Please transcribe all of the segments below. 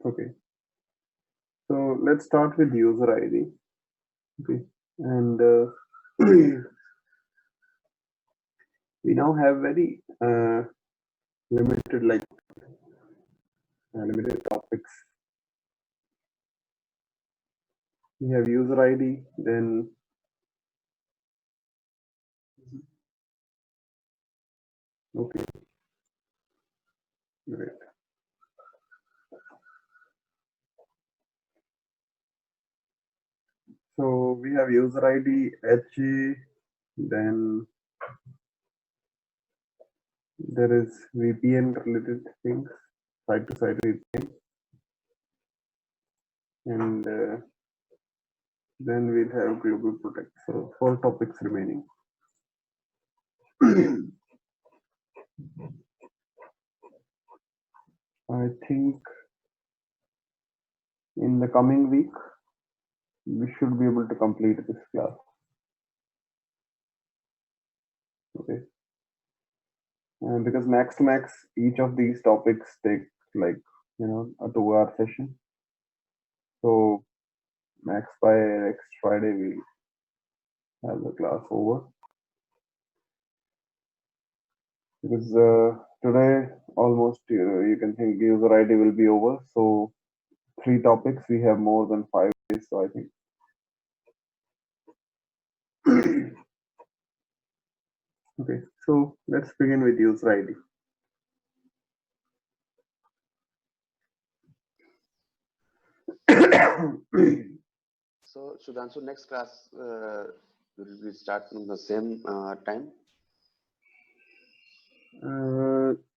Okay, so let's start with user ID. Okay, and we now have very limited, limited topics. We have user ID, then okay, great. So we have user ID, HA, then there is VPN related things, side to side VPN, and then we'll have global protect. So 4 topics remaining. I think in the coming week we should be able to complete this class. Okay, and because max to max each of these topics take like a 2-hour session. So max by next Friday we have the class over. Because today almost you can think user ID will be over. So 3 topics, we have more than 5 days. So I think okay. So let's begin with user ID. So Sudhanshu, next class will we start on the same time?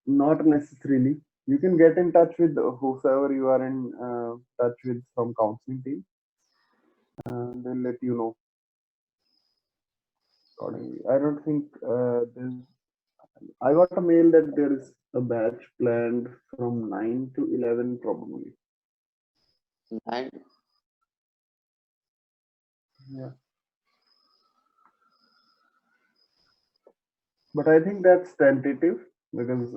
Not necessarily. You can get in touch with whoever you are in touch with from counseling team. They'll let you know accordingly. I don't think there's. I got a mail that there is a batch planned from 9 to 11 probably. 9. Yeah. But I think that's tentative because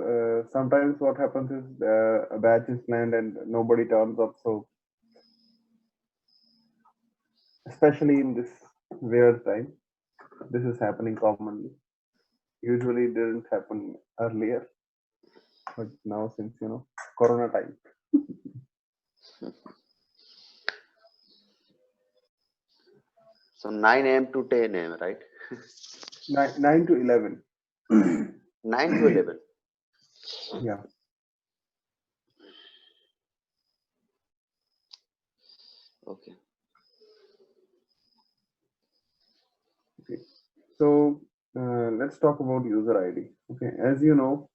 sometimes what happens is a batch is planned and nobody turns up. So especially in this weird time, this is happening commonly. Usually it didn't happen earlier, but now since Corona time. So 9 a.m. to 10 a.m. right? 9 to 11. 9 to 11. Yeah. Okay. Okay. So let's talk about user ID. Okay. As you know,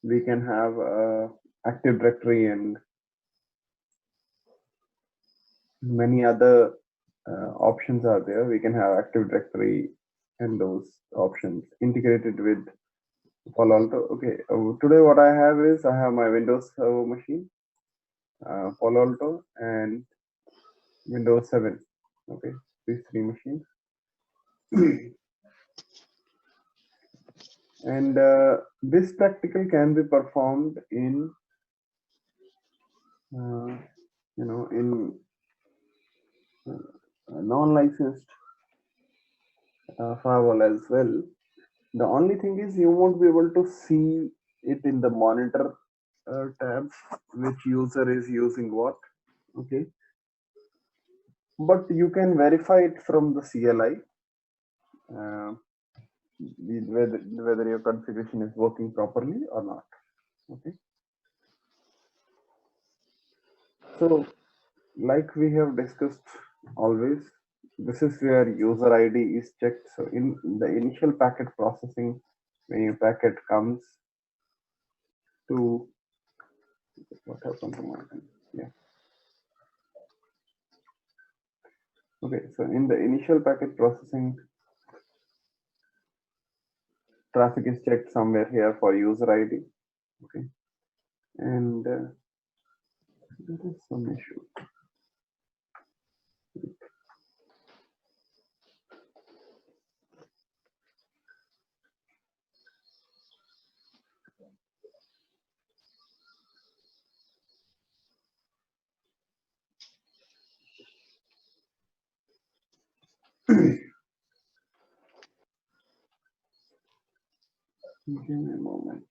we can have Active Directory and many other options are there. We can have Active Directory and those options integrated with Palo Alto. Okay, today what I have is I have my Windows Server machine, Palo Alto, and Windows 7. Okay, these 3 machines. And this practical can be performed in, in non-licensed firewall as well. The only thing is you won't be able to see it in the monitor tab, which user is using what. Okay, but you can verify it from the CLI, whether your configuration is working properly or not. Okay, so like we have discussed always, this is where user ID is checked. So in the initial packet processing, when your packet comes to what happened to my yeah. Okay, so in the initial packet processing, traffic is checked somewhere here for user ID. Okay, and there is some issue. Give me a moment.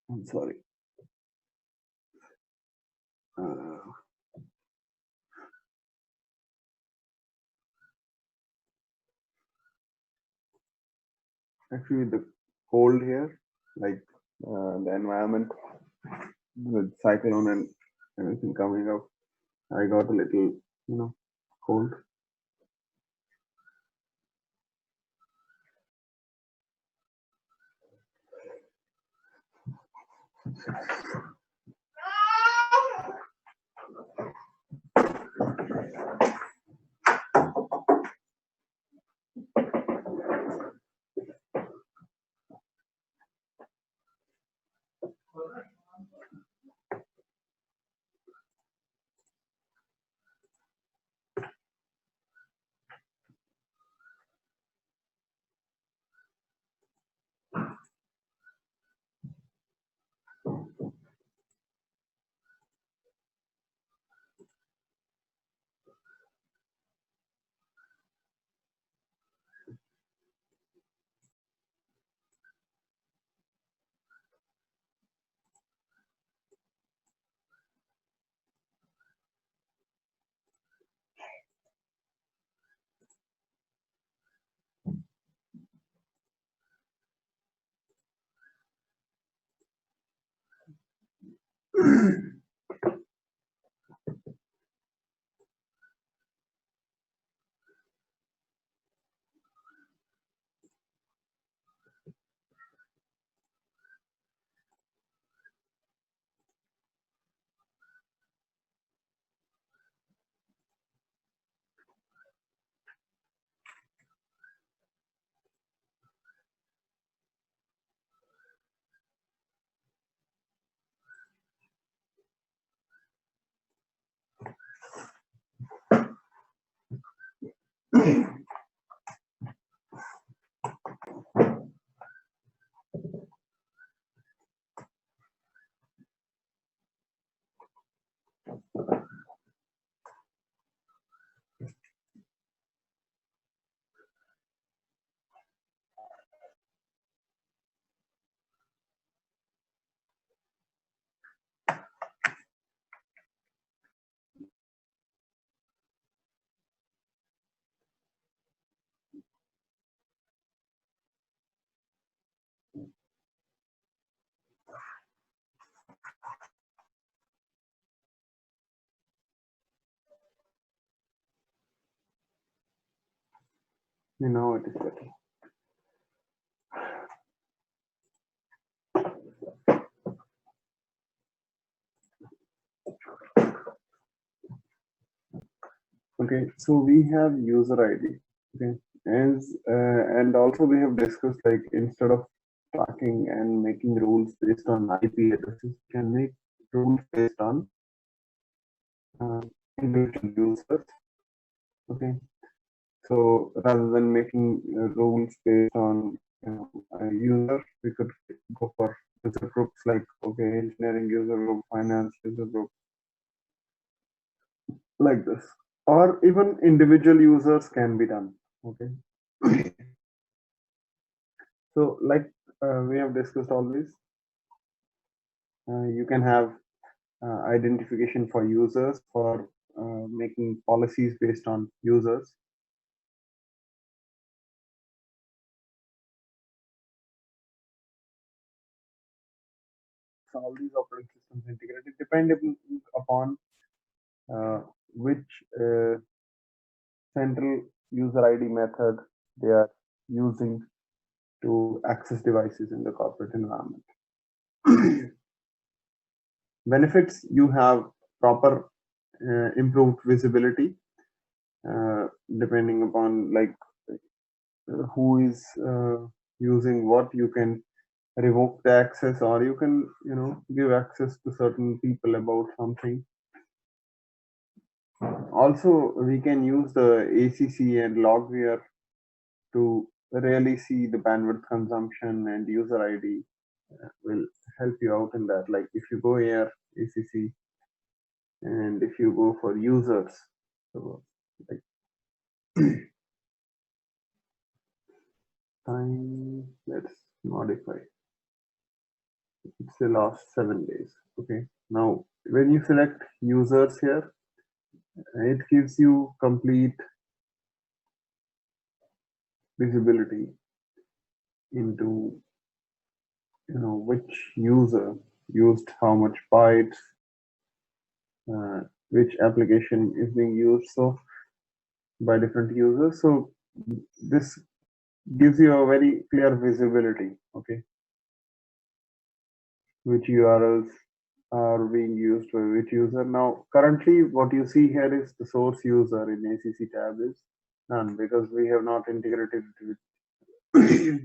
I'm sorry. Actually, the cold here, like the environment with cyclone and everything coming up, I got a little, cold. It is better. Okay, so we have user ID. Okay, and also we have discussed, like, instead of tracking and making rules based on IP addresses, we can make rules based on uh, individual users. Okay, so rather than making rules based on a user, we could go for user groups, like, okay, engineering user group, finance user group, like this, or even individual users can be done. Okay, so, like, we have discussed all this. You can have identification for users, for making policies based on users. So all these operating systems integrated depending upon which central user ID method they are using to access devices in the corporate environment. Benefits, you have proper improved visibility depending upon like who is using what. You can revoke the access, or you can give access to certain people about something. Also, we can use the ACC and Logware to really see the bandwidth consumption, and user ID will help you out in that. Like if you go here ACC, and if you go for users, so like time, let's modify. It's the last 7 days. Okay. Now, when you select users here, it gives you complete visibility into which user used how much bytes, which application is being used so by different users. So this gives you a very clear visibility. Okay, which URLs are being used by which user. Now, currently, what you see here is the source user in ACC tab is none, because we have not integrated it with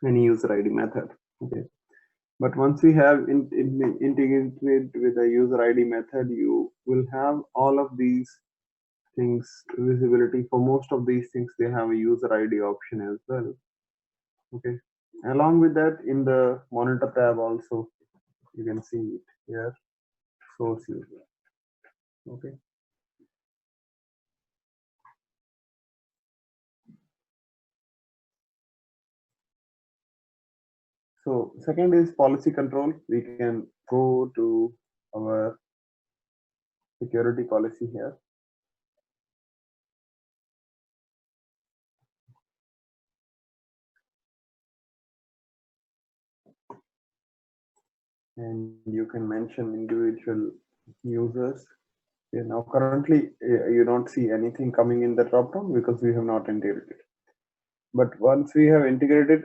any user ID method. Okay, but once we have integrated with a user ID method, you will have all of these things visibility. For most of these things, they have a user ID option as well. Okay, along with that, in the monitor tab also, you can see it here, source user. Okay. So second is policy control. We can go to our security policy here. And you can mention individual users. Okay, now currently you don't see anything coming in the dropdown because we have not integrated. But once we have integrated,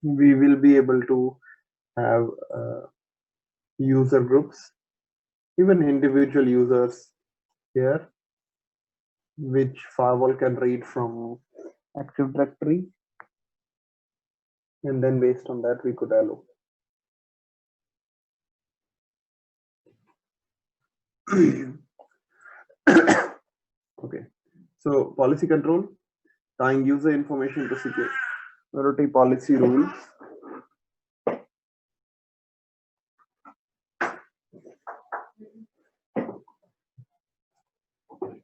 we will be able to have user groups, even individual users here, which firewall can read from Active Directory, and then based on that we could allow. Okay, so policy control, tying user information to security policy rules.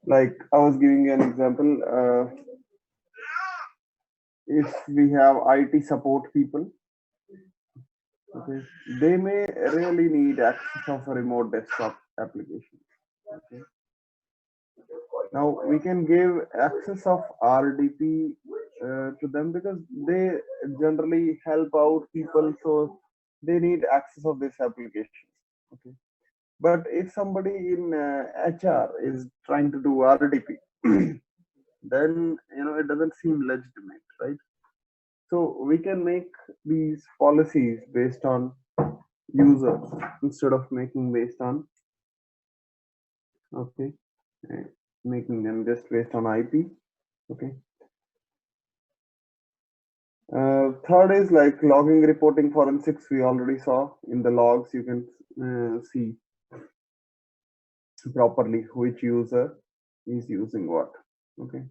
Like I was giving you an example. If we have IT support people, okay, they may really need access of a remote desktop application. Okay. Now we can give access of RDP to them because they generally help out people, so they need access of this application. Okay, but if somebody in HR is trying to do RDP, then it doesn't seem legitimate, right? So we can make these policies based on users instead of making based on okay, making them just based on IP. Okay. Third is like logging, reporting, forensics. We already saw in the logs. You can see properly which user is using what. Okay.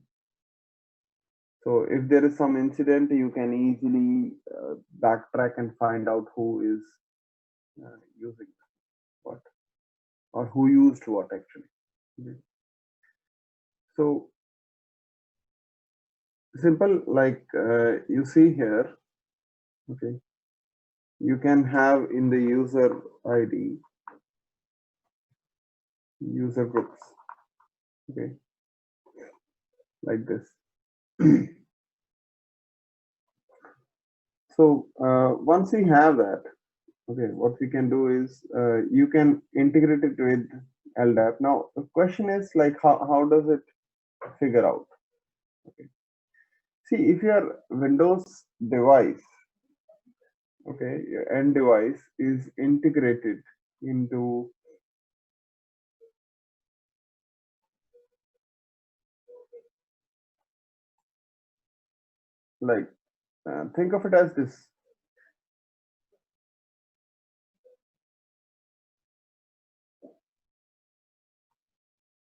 So if there is some incident, you can easily backtrack and find out who is using what, or who used what actually. Okay. So simple, like you see here. Okay, you can have in the user ID user groups. Okay, like this. So once we have that, okay, what we can do is you can integrate it with LDAP. Now the question is like how does it figure out? Okay. See, if your Windows device, okay, your end device is integrated into like think of it as this.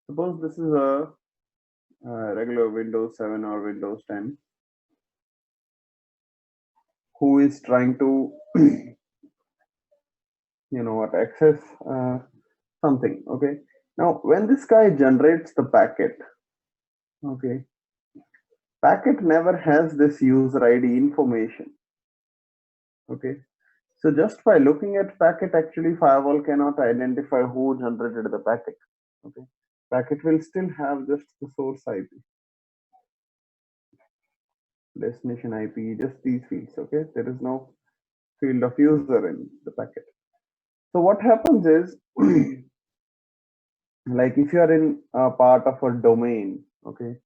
Suppose this is a regular Windows 7 or Windows 10 who is trying to access something. Okay, now when this guy generates the packet, okay, packet never has this user ID information. Okay, so just by looking at packet, actually firewall cannot identify who generated the packet. Okay, packet will still have just the source IP, destination IP, just these fields. Okay, there is no field of user in the packet. So what happens is like if you are in a part of a domain, okay,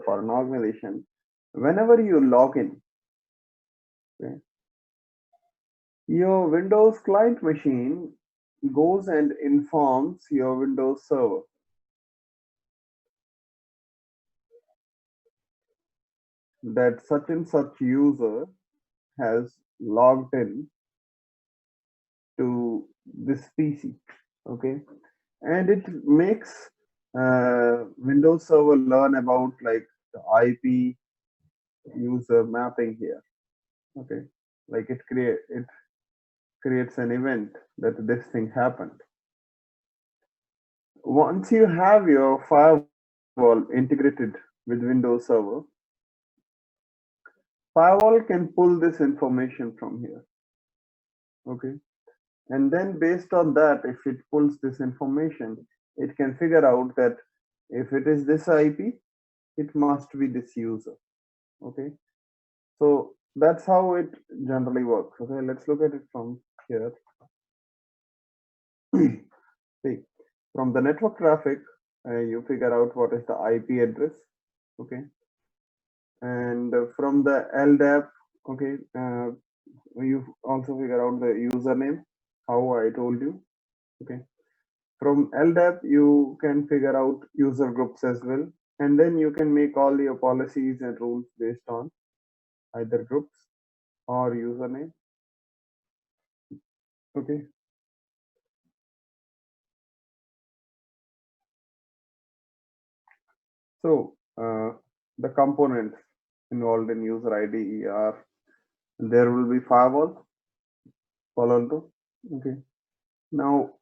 for an organization, whenever you log in, okay, your Windows client machine goes and informs your Windows server that such and such user has logged in to this PC, okay, and it makes Windows Server learn about like the IP user mapping here, okay, like it creates an event that this thing happened. Once you have your firewall integrated with Windows Server, firewall can pull this information from here, okay, and then based on that, if it pulls this information, it can figure out that if it is this IP, it must be this user, okay. So that's how it generally works. Okay, let's look at it from here. See, from the network traffic, you figure out what is the IP address, okay, and from the LDAP, okay, you also figure out the username, how I told you, okay. From LDAP, you can figure out user groups as well, and then you can make all your policies and rules based on either groups or username, okay. So the components involved in user ID are there will be firewall, followed to, okay. Now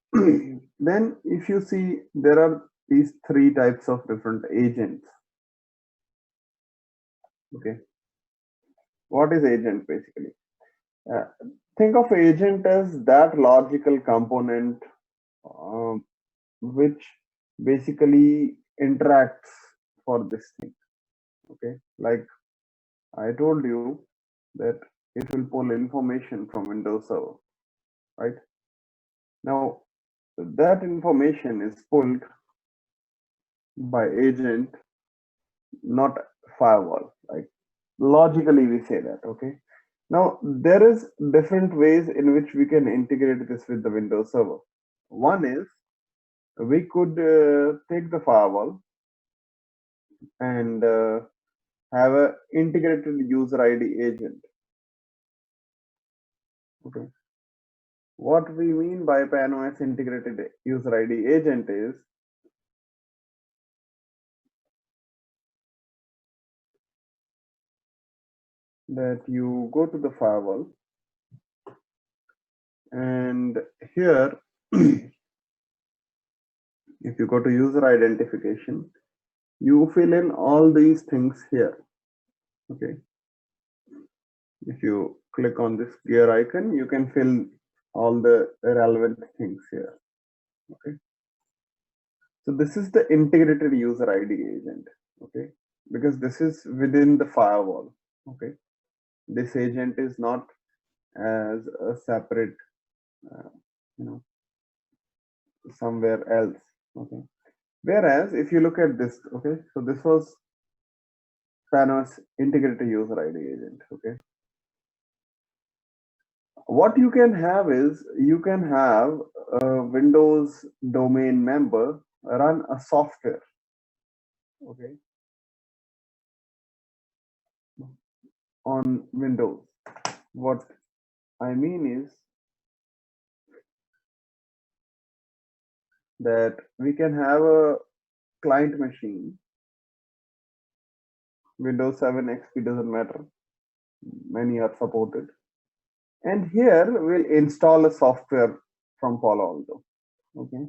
then if you see there are these three types of different agents, okay. What is agent basically? Uh, think of agent as that logical component um, which basically interacts for this thing, okay. Like I told you that it will pull information from Windows Server, right? Now that information is pulled by agent, not firewall. Like logically we say that, okay. Now there is different ways in which we can integrate this with the Windows Server. One is we could take the firewall and have a integrated user ID agent, okay. What we mean by PAN-OS integrated user ID agent is that you go to the firewall and here if you go to user identification, you fill in all these things here, okay. If you click on this gear icon, you can fill all the relevant things here, okay. So this is the integrated user ID agent, okay, because this is within the firewall, okay. This agent is not as a separate uh, you know somewhere else. Okay. Whereas if you look at this, okay, so this was Panos integrated user ID agent. Okay. What you can have is you can have a Windows domain member run a software. Okay. On Windows. What I mean is that we can have a client machine, Windows 7 XP doesn't matter, many are supported. And here we'll install a software from Palo Alto. Okay,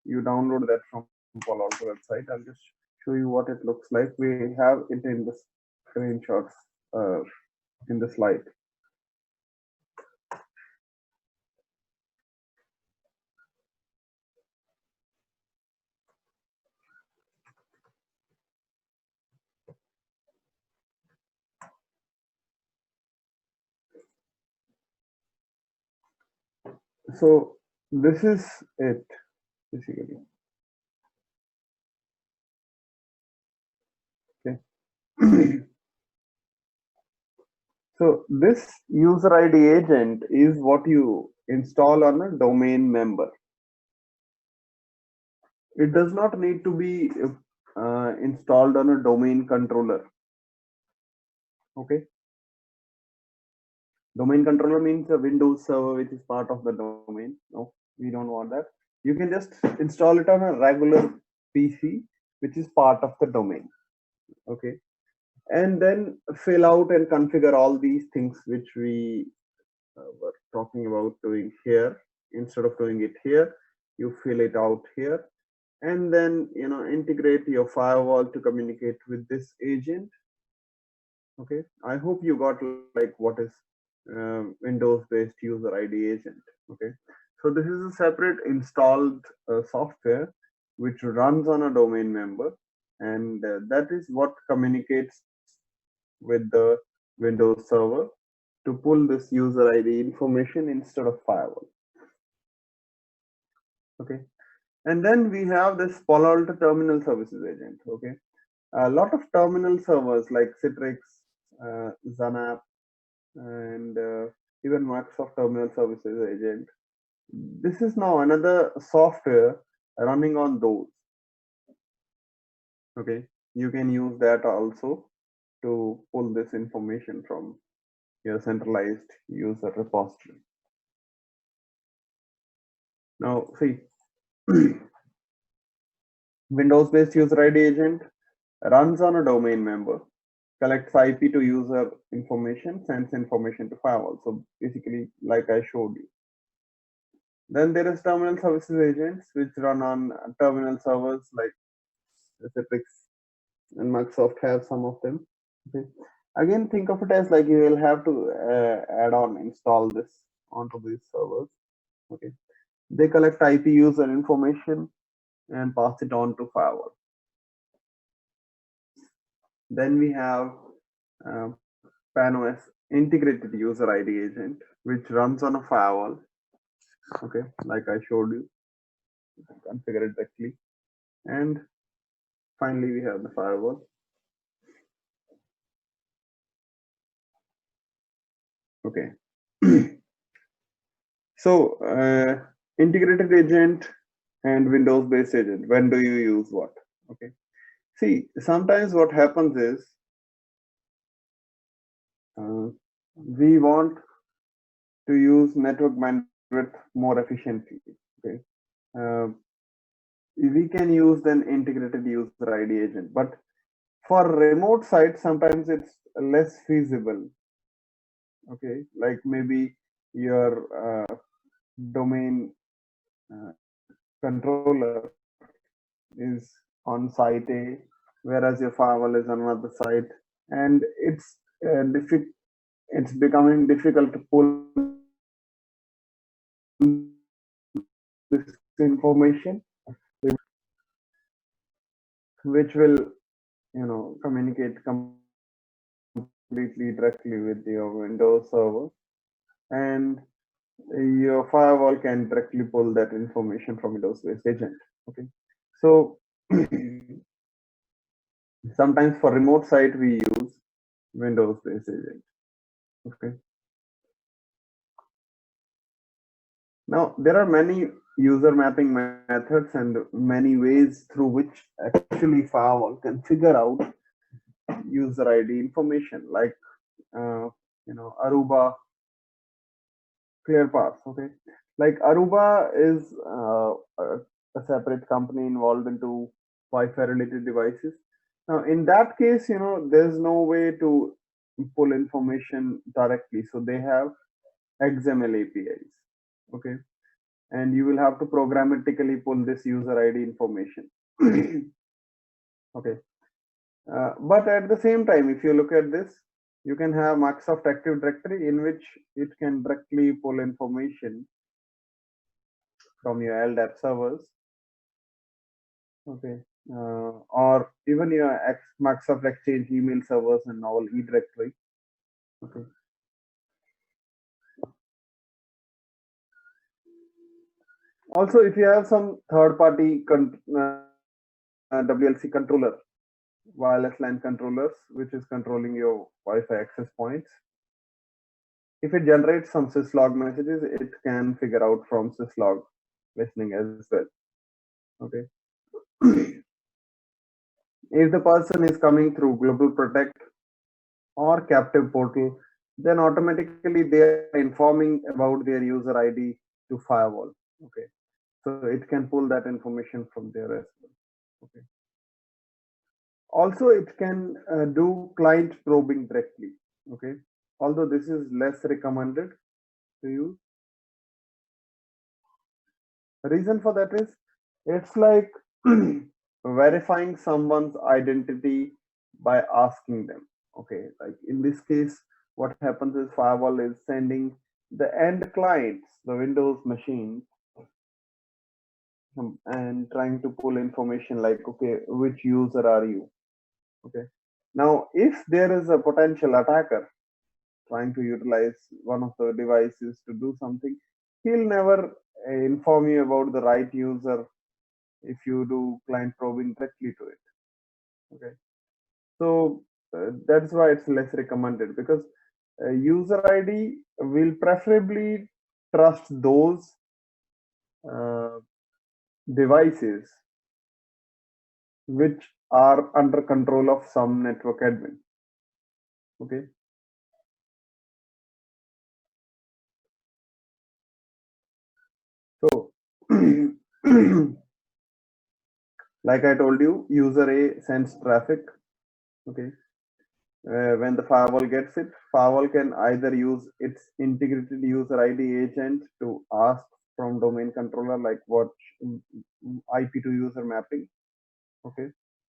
you download that from Palo Alto website. I'll just show you what it looks like. We have it in the screenshots in the slide. So this is it basically. Okay. So this user ID agent is what you install on a domain member. It does not need to be installed on a domain controller. Okay. Domain controller means a Windows server which is part of the domain. No, we don't want that. You can just install it on a regular PC which is part of the domain. Okay. And then fill out and configure all these things which we were talking about doing here. Instead of doing it here, you fill it out here, and then integrate your firewall to communicate with this agent. Okay, I hope you got like what is Windows based user ID agent. Okay, so this is a separate installed software which runs on a domain member, and that is what communicates with the Windows server to pull this user ID information instead of firewall. Okay, and then we have this Palo Alto Terminal Services agent. Okay, a lot of terminal servers like Citrix, Zanap, and even Microsoft Terminal Services agent. This is now another software running on those. Okay, you can use that also to pull this information from your centralized user repository. Now, see, Windows-based user ID agent runs on a domain member, collects IP to user information, sends information to firewall. So basically, like I showed you. Then there is terminal services agents which run on terminal servers like Citrix and Microsoft have some of them. Okay. Again, think of it as like you will have to add on install this onto these servers. Okay. They collect IP user information and pass it on to firewall. Then we have PAN-OS integrated user ID agent, which runs on a firewall. Okay, like I showed you, you can configure it directly. And finally, we have the firewall. Okay. So, integrated agent and Windows-based agent, when do you use what? Okay. See, sometimes what happens is we want to use network bandwidth more efficiently. Okay. We can use then integrated user ID agent, but for remote sites, sometimes it's less feasible. Okay, like maybe your domain controller is on site A, whereas your firewall is on another site, and it's becoming difficult to pull this information, which will communicate completely directly with your Windows server, and your firewall can directly pull that information from Windows-based agent. Okay, So sometimes for remote site we use Windows based agent. Okay. Now there are many user mapping methods and many ways through which actually firewall can figure out user ID information, like uh, Aruba, ClearPass. Okay, like Aruba is a separate company involved into Wi-Fi related devices. Now, in that case, there's no way to pull information directly, so they have XML APIs. Okay, and you will have to programmatically pull this user ID information. Okay, but at the same time, if you look at this, you can have Microsoft Active Directory in which it can directly pull information from your LDAP servers. Okay, or even your Microsoft Exchange email servers and Novel eDirectory. Okay. Also, if you have some third-party WLC controller, wireless LAN controllers, which is controlling your Wi-Fi access points, if it generates some syslog messages, it can figure out from syslog listening as well. Okay. If the person is coming through Global Protect or Captive Portal, then automatically they are informing about their user ID to firewall. Okay. So it can pull that information from there as well. Okay. Also, it can do client probing directly. Okay. Although this is less recommended to use. The reason for that is it's like verifying someone's identity by asking them. Okay, like in this case, what happens is firewall is sending the end clients, the Windows machine, and trying to pull information like, okay, which user are you? Okay. Now, if there is a potential attacker trying to utilize one of the devices to do something, he'll never inform you about the right user if you do client probing directly to it. Okay, so that's why it's less recommended, because user ID will preferably trust those uh, devices which are under control of some network admin. Okay, so like I told you, user A sends traffic. Okay, when the firewall gets it, firewall can either use its integrated user ID agent to ask from domain controller like what IP to user mapping. Okay,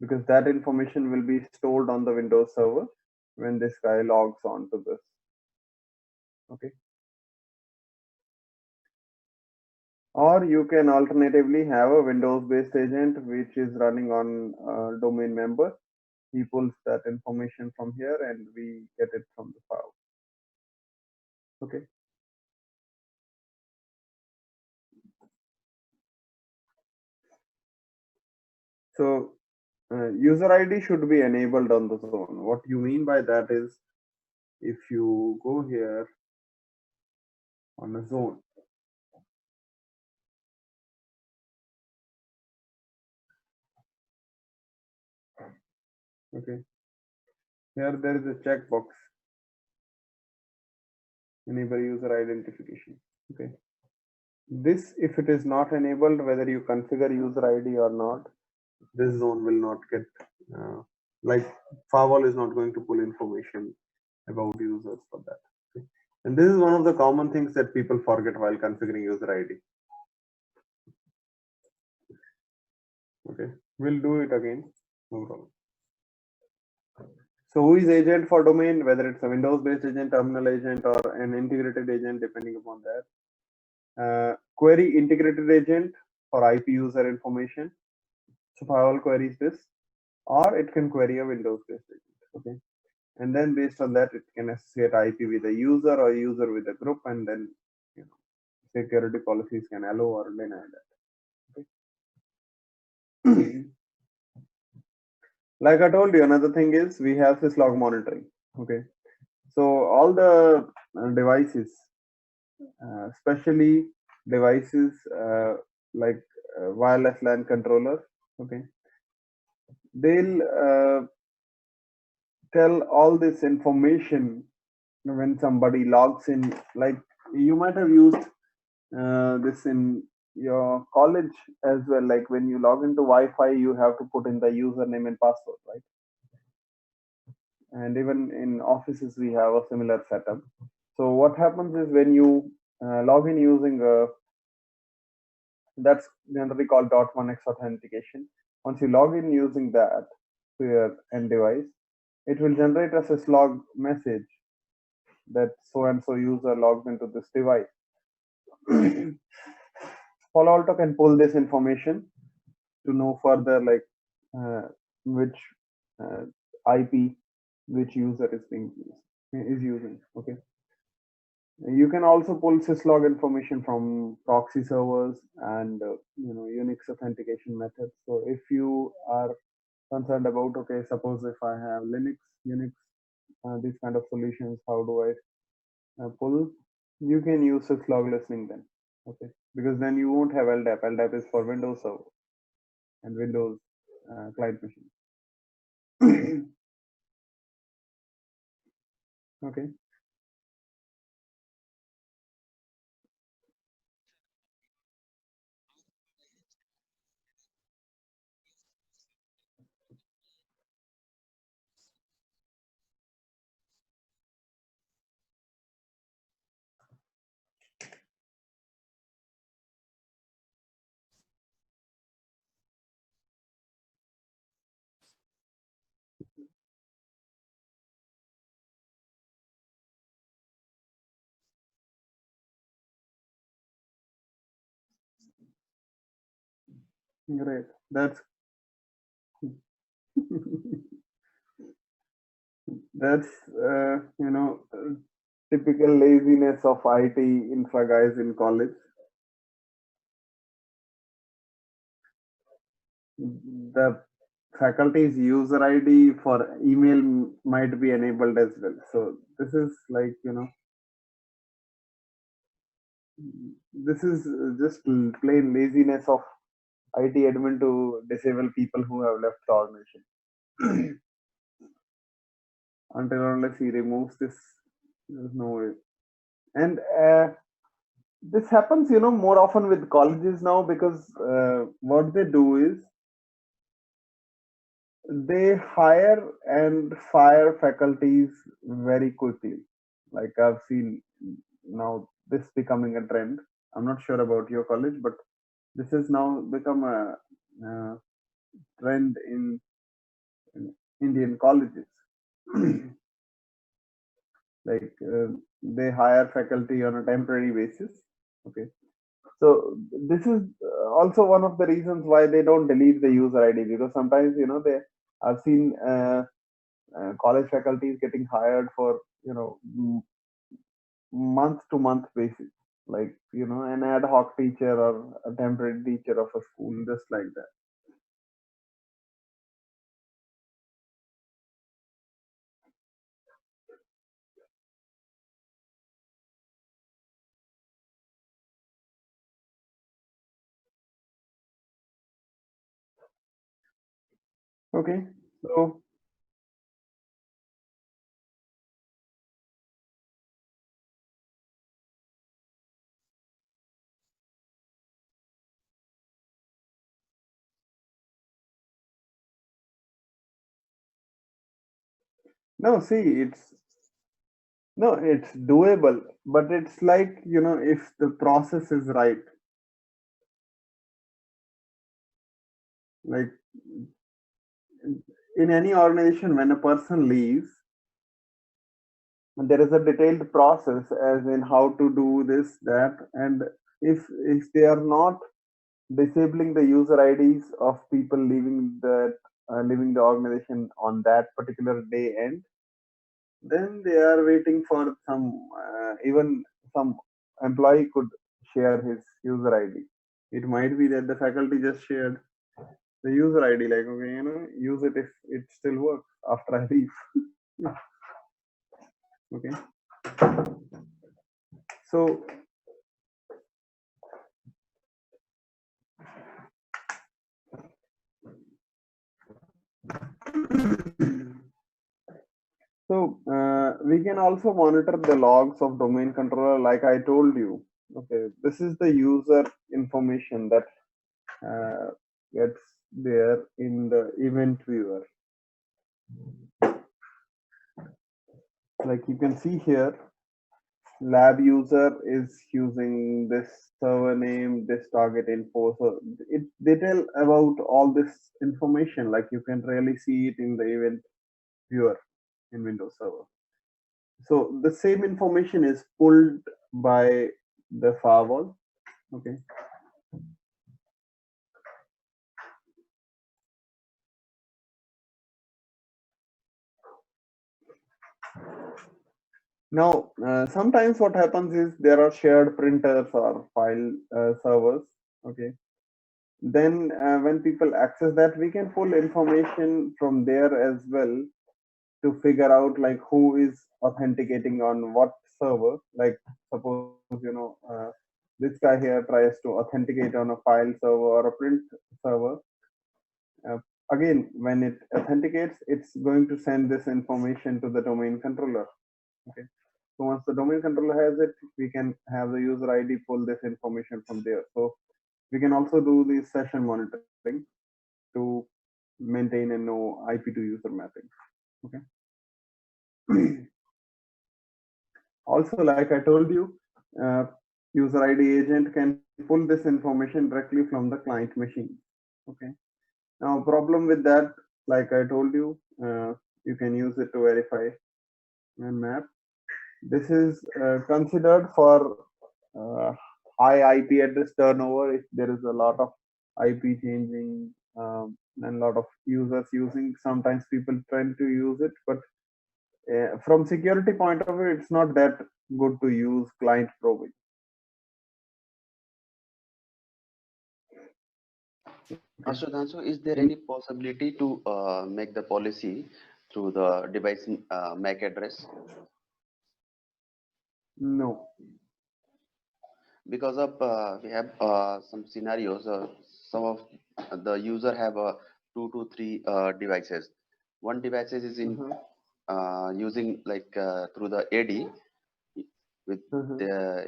because that information will be stored on the Windows server when this guy logs on to this. Okay, or you can alternatively have a Windows based agent which is running on domain member. He pulls that information from here and we get it from the file. Okay. So user ID should be enabled on the zone. What you mean by that is, if you go here on a zone, okay, here there is a checkbox, enable user identification. Okay, this, if it is not enabled, whether you configure user ID or not, this zone will not get like firewall is not going to pull information about users for that. Okay? And this is one of the common things that people forget while configuring user ID. Okay, we'll do it again. No problem. So who is agent for domain, whether it's a Windows-based agent, terminal agent, or an integrated agent, depending upon that. Query integrated agent for IP user information. So firewall queries this, or it can query a Windows-based agent. Okay, and then based on that, it can associate IP with a user or user with a group, and then security policies can allow or deny that. Okay. Like I told you, another thing is we have syslog monitoring. Okay, so all the devices, especially devices like wireless LAN controller, okay, they'll tell all this information when somebody logs in. Like you might have used this in your college as well. Like when you log into Wi-Fi, you have to put in the username and password, right? And even in offices, we have a similar setup. So what happens is when you log in using that's generally called .1x authentication. Once you log in using that to your end device, it will generate a syslog message that so and so user logged into this device. Palo Alto can pull this information to know further, like which uh, IP which user is being used, is using. Okay, you can also pull syslog information from proxy servers and Unix authentication methods. So if you are concerned about, okay, suppose if I have Linux, Unix, these kind of solutions, how do I pull? You can use syslog listening then. Okay, because then you won't have LDAP. LDAP is for Windows Server and Windows client machine. Okay, great. That's that's typical laziness of IT infra guys in college. The faculty's user ID for email might be enabled as well. So this is like, this is just plain laziness of IT admin to disable people who have left the organization. Until unless he removes this, there's no way. And this happens, more often with colleges now because what they do is they hire and fire faculties very quickly. Like I've seen now this becoming a trend. I'm not sure about your college, but this has now become a trend in Indian colleges. Like they hire faculty on a temporary basis. Okay, so this is also one of the reasons why they don't delete the user ID, because sometimes they I've seen college faculty is getting hired for month to month basis, like an ad hoc teacher or a temporary teacher of a school, just like that. Okay, so no, see, it's doable, but it's like if the process is right, like in any organization when a person leaves, there is a detailed process as in how to do this that, and if they are not disabling the user IDs of people leaving the organization on that particular day end, then they are waiting for some even some employee could share his user ID. It might be that the faculty just shared, the user ID, like, okay, use it if it still works after I leave. Okay. So we can also monitor the logs of domain controller, like I told you. Okay, this is the user information that gets there in the event viewer. Like you can see here, lab user is using this server name, this target info. So they tell about all this information. Like you can really see it in the event viewer in Windows Server. So the same information is pulled by the firewall. Okay. Now, sometimes what happens is there are shared printers or file servers. Okay. Then when people access that, we can pull information from there as well to figure out like who is authenticating on what server. Like suppose this guy here tries to authenticate on a file server or a print server. Uh, Again, when it authenticates, it's going to send this information to the domain controller. Okay. So once the domain controller has it, we can have the user ID pull this information from there. So we can also do the session monitoring to maintain and know IP to user mapping. Okay. Also, like I told you, uh, user ID agent can pull this information directly from the client machine. Okay. Now, problem with that, like I told you, you can use it to verify and map. This is considered for high IP address turnover if there is a lot of IP changing and a lot of users using. Sometimes people tend to use it, but from security point of view, it's not that good to use client probing. Sudhanshu, is there any possibility to make the policy through the device MAC address? No. Because of we have some scenarios, some of the user have 2 to 3 devices. One device is in using like through the AD with their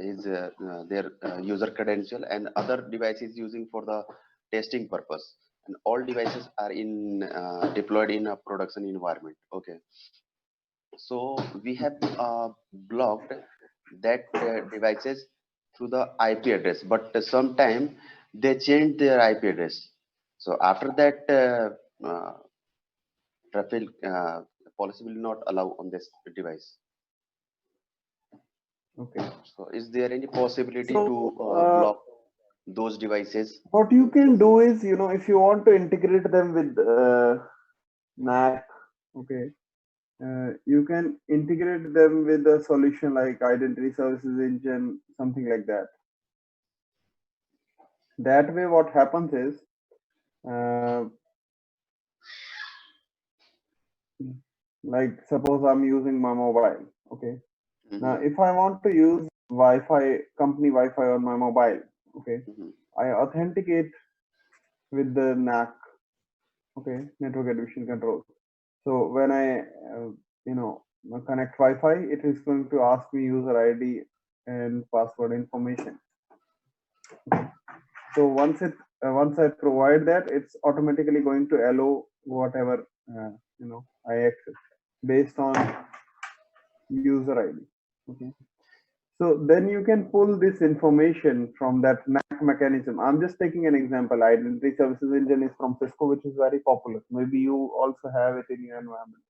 user credential, and other device is using for the testing purpose, and all devices are in deployed in a production environment. Okay, so we have blocked that devices through the IP address, but sometime they change their IP address. So after that, traffic policy will not allow on this device. Okay. So is there any possibility So, to block those devices? what you can do is, if you want to integrate them with NAC, okay, you can integrate them with a solution like Identity Services Engine, something like that. That way, what happens is, like suppose I'm using my mobile, okay. Now, if I want to use Wi-Fi, company Wi-Fi on my mobile, okay, I authenticate with the NAC, okay, Network Admission Control. So when I, connect Wi-Fi, it is going to ask me user ID and password information. Okay. So once I provide that, it's automatically going to allow whatever I access based on user ID. Okay. So then you can pull this information from that NAC mechanism. I'm just taking an example. Identity Services Engine is from Cisco, which is very popular. Maybe you also have it in your environment.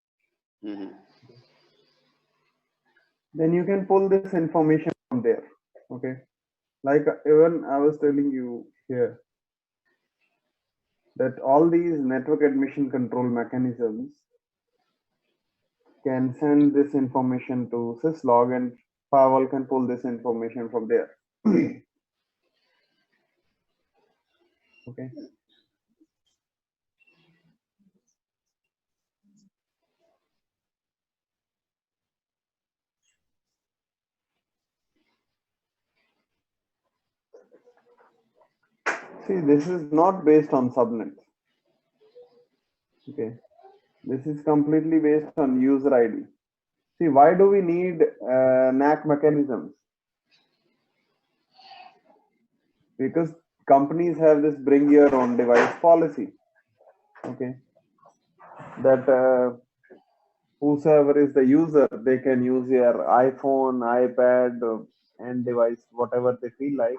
Then you can pull this information from there. Okay. Like even I was telling you here that all these network admission control mechanisms can send this information to syslog, and firewall can pull this information from there. Okay. See, this is not based on subnets. Okay, this is completely based on user ID. See, why do we need NAC mechanisms? Because companies have this bring your own device policy. Okay, that whosoever is the user, they can use your iPhone, iPad, and device, whatever they feel like,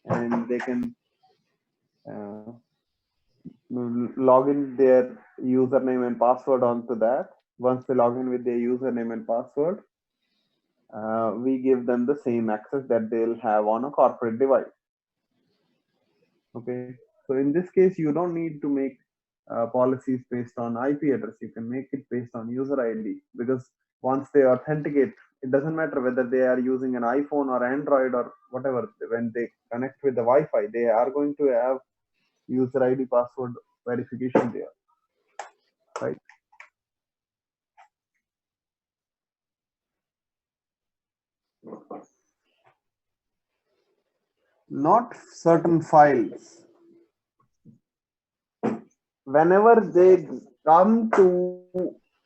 and they can uh, log in their username and password onto that. Once they log in with their username and password, we give them the same access that they'll have on a corporate device. Okay, so in this case, you don't need to make policies based on IP address. You can make it based on user ID, because once they authenticate, it doesn't matter whether they are using an iPhone or Android or whatever. When they connect with the Wi-Fi, they are going to have user ID password verification there, right? Not certain files. Whenever they come to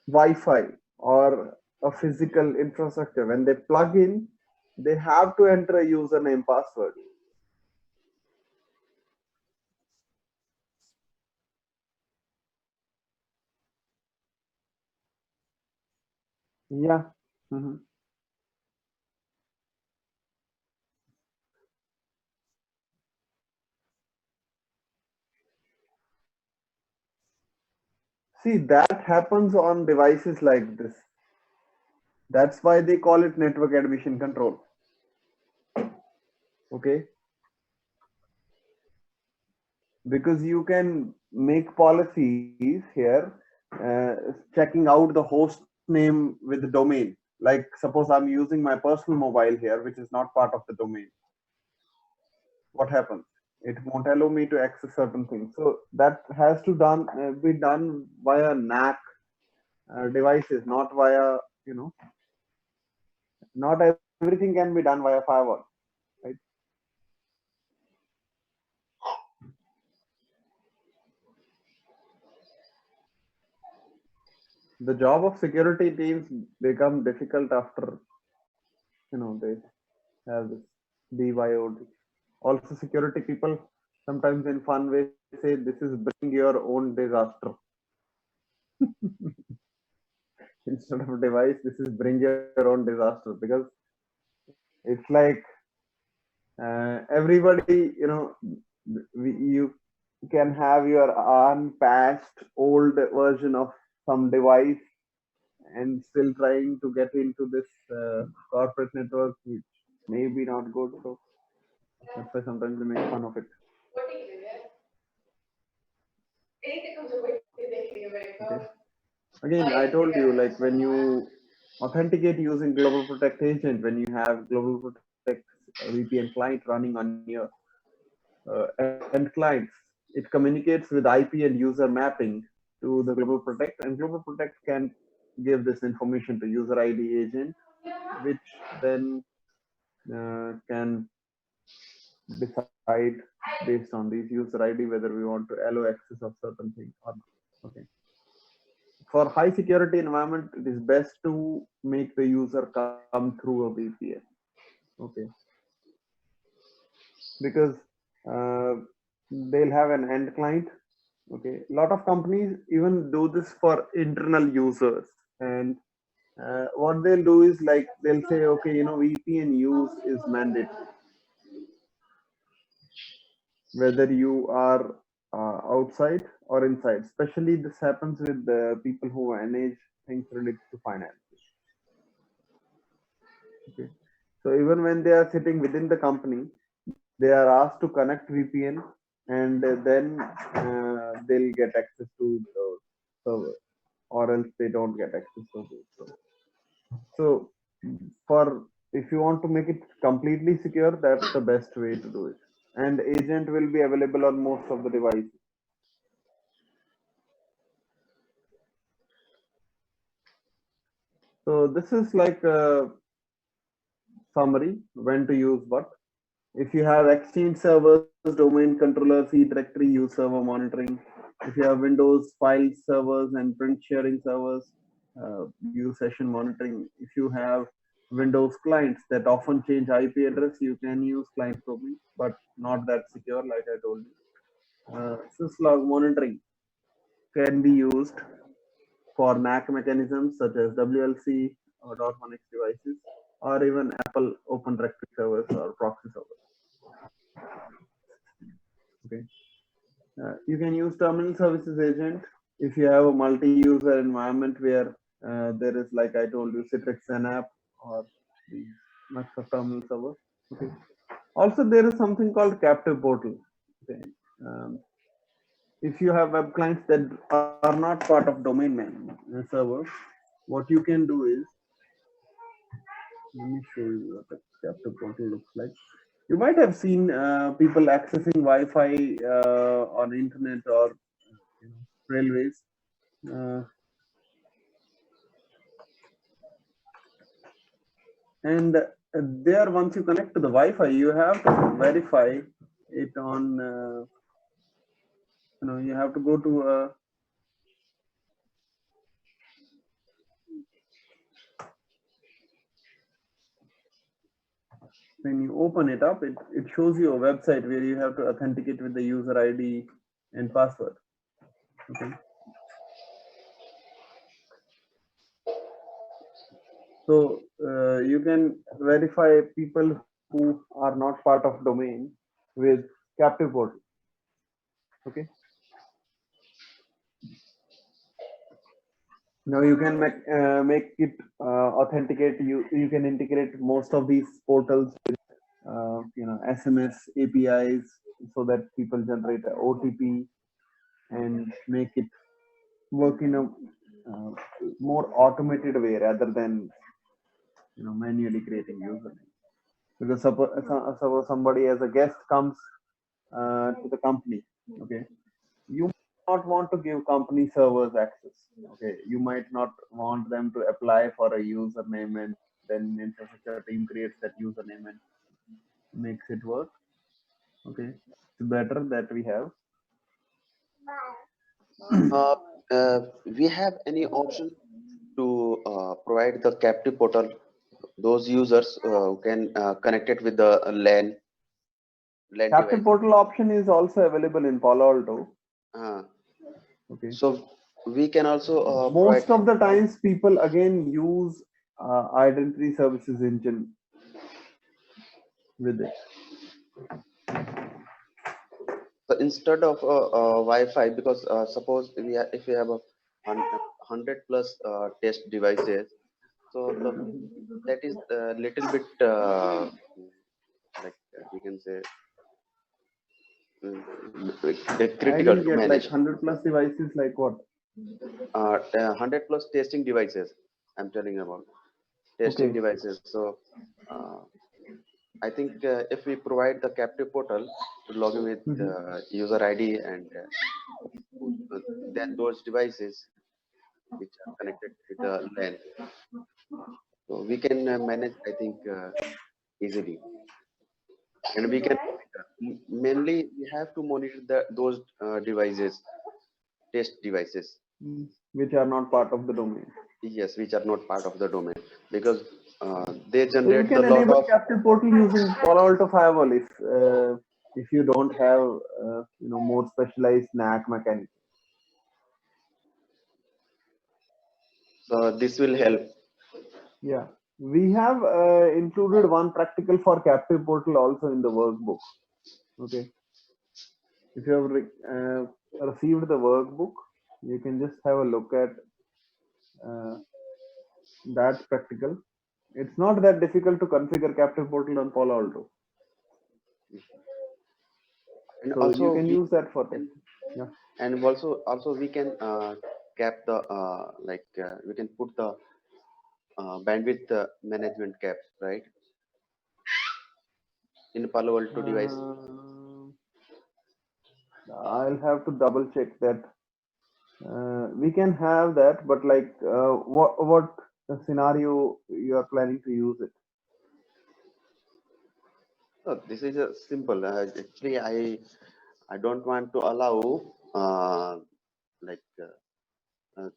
Wi-Fi or a physical infrastructure, when they plug in, they have to enter a username password. Yeah. Mhm. See, that happens on devices like this. That's why they call it network admission control. Okay. Because you can make policies here, checking out the host name with the domain. Like, suppose I'm using my personal mobile here, which is not part of the domain. What happens? It won't allow me to access certain things. So that has to be done via NAC devices, not via, you know, not everything can be done via firewall, right? The job of security teams become difficult after, they have this BYOD. Also, security people sometimes in fun way say this is bring your own disaster. Instead of a device, this is bring your own disaster, because it's like everybody, you can have your unpatched old version of some device and still trying to get into this corporate network, which may be not good. So that's why sometimes they make fun of it. Okay. Again, I told you, like, when you authenticate using Global Protect agent, when you have Global Protect VPN client running on your end clients, it communicates with IP and user mapping to the Global Protect, and Global Protect can give this information to user ID agent, which then can decide based on these user ID whether we want to allow access of certain things or not. Okay. For high security environment, it is best to make the user come through a VPN. Okay. Because uh, they'll have an end client. Okay. A lot of companies even do this for internal users. And what they'll do is, like, they'll say, okay, VPN use is mandatory, whether you are outside or inside. Especially this happens with the people who manage things related to finance. Okay. So even when they are sitting within the company, they are asked to connect VPN, and then they'll get access to the server, or else they don't get access to the server. So for if you want to make it completely secure, that's the best way to do it. And agent will be available on most of the devices. So this is like a summary when to use what. If you have Exchange servers, domain controller, C directory, use server monitoring. If you have Windows file servers and print sharing servers, use session monitoring. If you have Windows clients that often change IP address, you can use client probing, but not that secure, like I told you. Syslog monitoring can be used for NAC mechanisms such as WLC or .1x devices, or even Apple Open Directory servers or proxy servers. Okay. You can use terminal services agent if you have a multi-user environment where there is, like I told you, Citrix Synapse or the Microsoft Terminal Server. Okay. Also, there is something called captive portal. Okay. Um, if you have web clients that are not part of domain name server, what you can do is, let me show you what the captive portal looks like. You might have seen people accessing Wi-Fi on internet or railways. Uh, and there, once you connect to the Wi-Fi, you have to verify it on. You have to go to when you open it up, it shows you a website where you have to authenticate with the user ID and password. Okay. So you can verify people who are not part of domain with captive portal. Okay. Now you can make it authenticate. You can integrate most of these portals with SMS APIs so that people generate a OTP and make it work in a more automated way rather than manually creating username. Because suppose somebody as a guest comes to the company, okay, you might not want to give company servers access. Okay, you might not want them to apply for a username and then infrastructure team creates that username and makes it work. Okay, it's better that we have. Uh, we have any option to provide the captive portal, those users who can connect it with the LAN Captive devices. portal option is also available in Palo Alto. Uh, Okay, so we can also provide. most of the times people again use identity services engine with it. So instead of Wi-Fi, because suppose if we have a 100 plus test devices, so that is a little bit like we can say I critical didn't to get like manage. 100 plus devices, like what? 100 plus testing devices. I'm telling about testing Okay. devices. So uh, I think if we provide the captive portal to log in with Mhm. user ID and then those devices which are connected with the LAN. So we can manage, I think, easily, and we can mainly we have to monitor those devices, test devices. Which are not part of the domain. Yes, which are not part of the domain because they So you generate the can lot enable of. captive portal using Palo Alto Firewall if you don't have more specialized NAC mechanism. So this will help. Yeah, we have included one practical for captive portal also in the workbook. Okay, if you have received the workbook, you can just have a look at uh, that practical. It's not that difficult to configure captive portal on Palo Alto, And so you also can we use that for can, testing. Yeah. and also we can cap the we can put the bandwidth management caps, right, in Palo Alto device. I'll have to double check that. We can have that, but like, what scenario you are planning to use it? This is a simple. Actually, I don't want to allow like uh,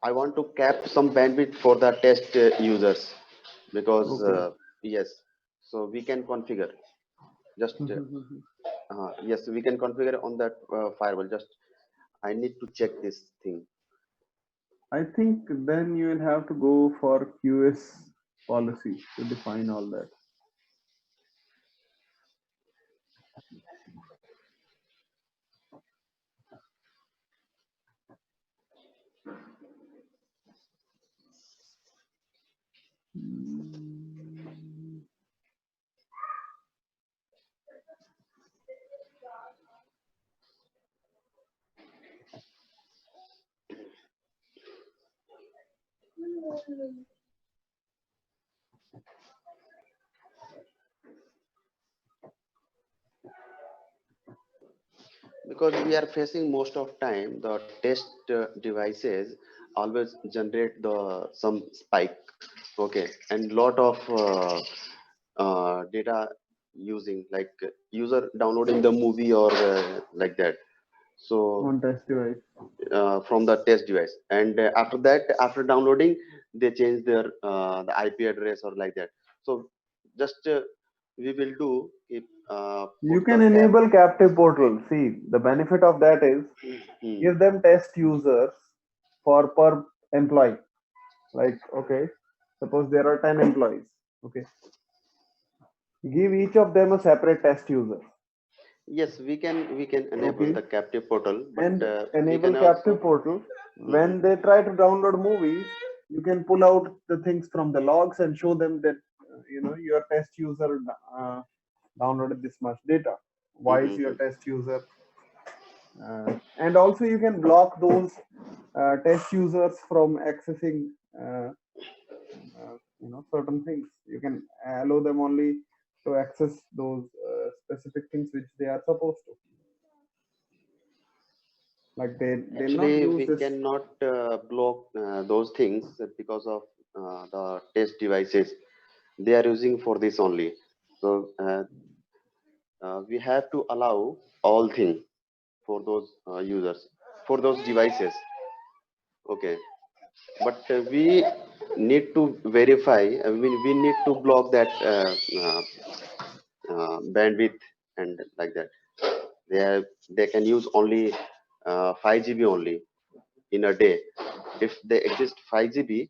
I want to cap some bandwidth for the test users because Okay. yes, so we can configure just yes, we can configure on that firewall. Just I need to check this thing. I think then you will have to go for QS policy to define all that. Because we are facing most of time the test devices always generate the some spike, okay, and lot of data using like user downloading the movie or like that, so On test device. from the test device, and after that, after downloading, they change their the IP address or like that. So just we will do if You put the can cap. enable captive portal. See, the benefit of that is Hmm. give them test users for per employee. Like, okay, suppose there are 10 employees. Okay, give each of them a separate test user. Yes, we can enable Okay, the captive portal, but and we enable can captive also. portal. Mhm. When they try to download movies, you can pull out the things from the logs and show them that your test user downloaded this much data. Why is your Mhm. test user? And also you can block those test users from accessing certain things. You can allow them only to access those specific things which they are supposed to. Like they'll not Actually, use we this. cannot block those things because of the test devices. They are using for this only. So we have to allow all things for those users, for those devices. Okay, but we need to verify. We need to block that bandwidth and like that. They can use only 5 GB only in a day. If they exist 5 GB,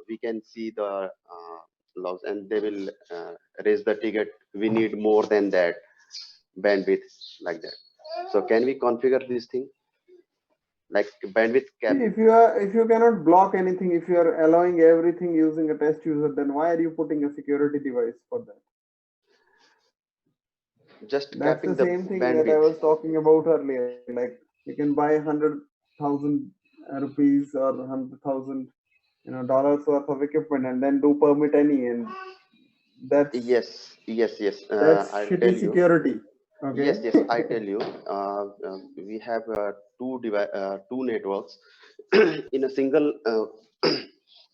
we can see the logs and they will raise the ticket. We need more than that bandwidth, like that. So can we configure this thing like bandwidth See, cap? if you cannot block anything, if you are allowing everything using a test user, then why are you putting a security device for that? Just That's the capping the same thing that I bandwidth. was talking about earlier. Like you can buy 100,000 rupees or 100,000 dollars worth of equipment and then do permit any, and that's Yes, yes, yes. I'll tell shitty you. security. Yes, Okay. yes, I tell you. We have two networks in a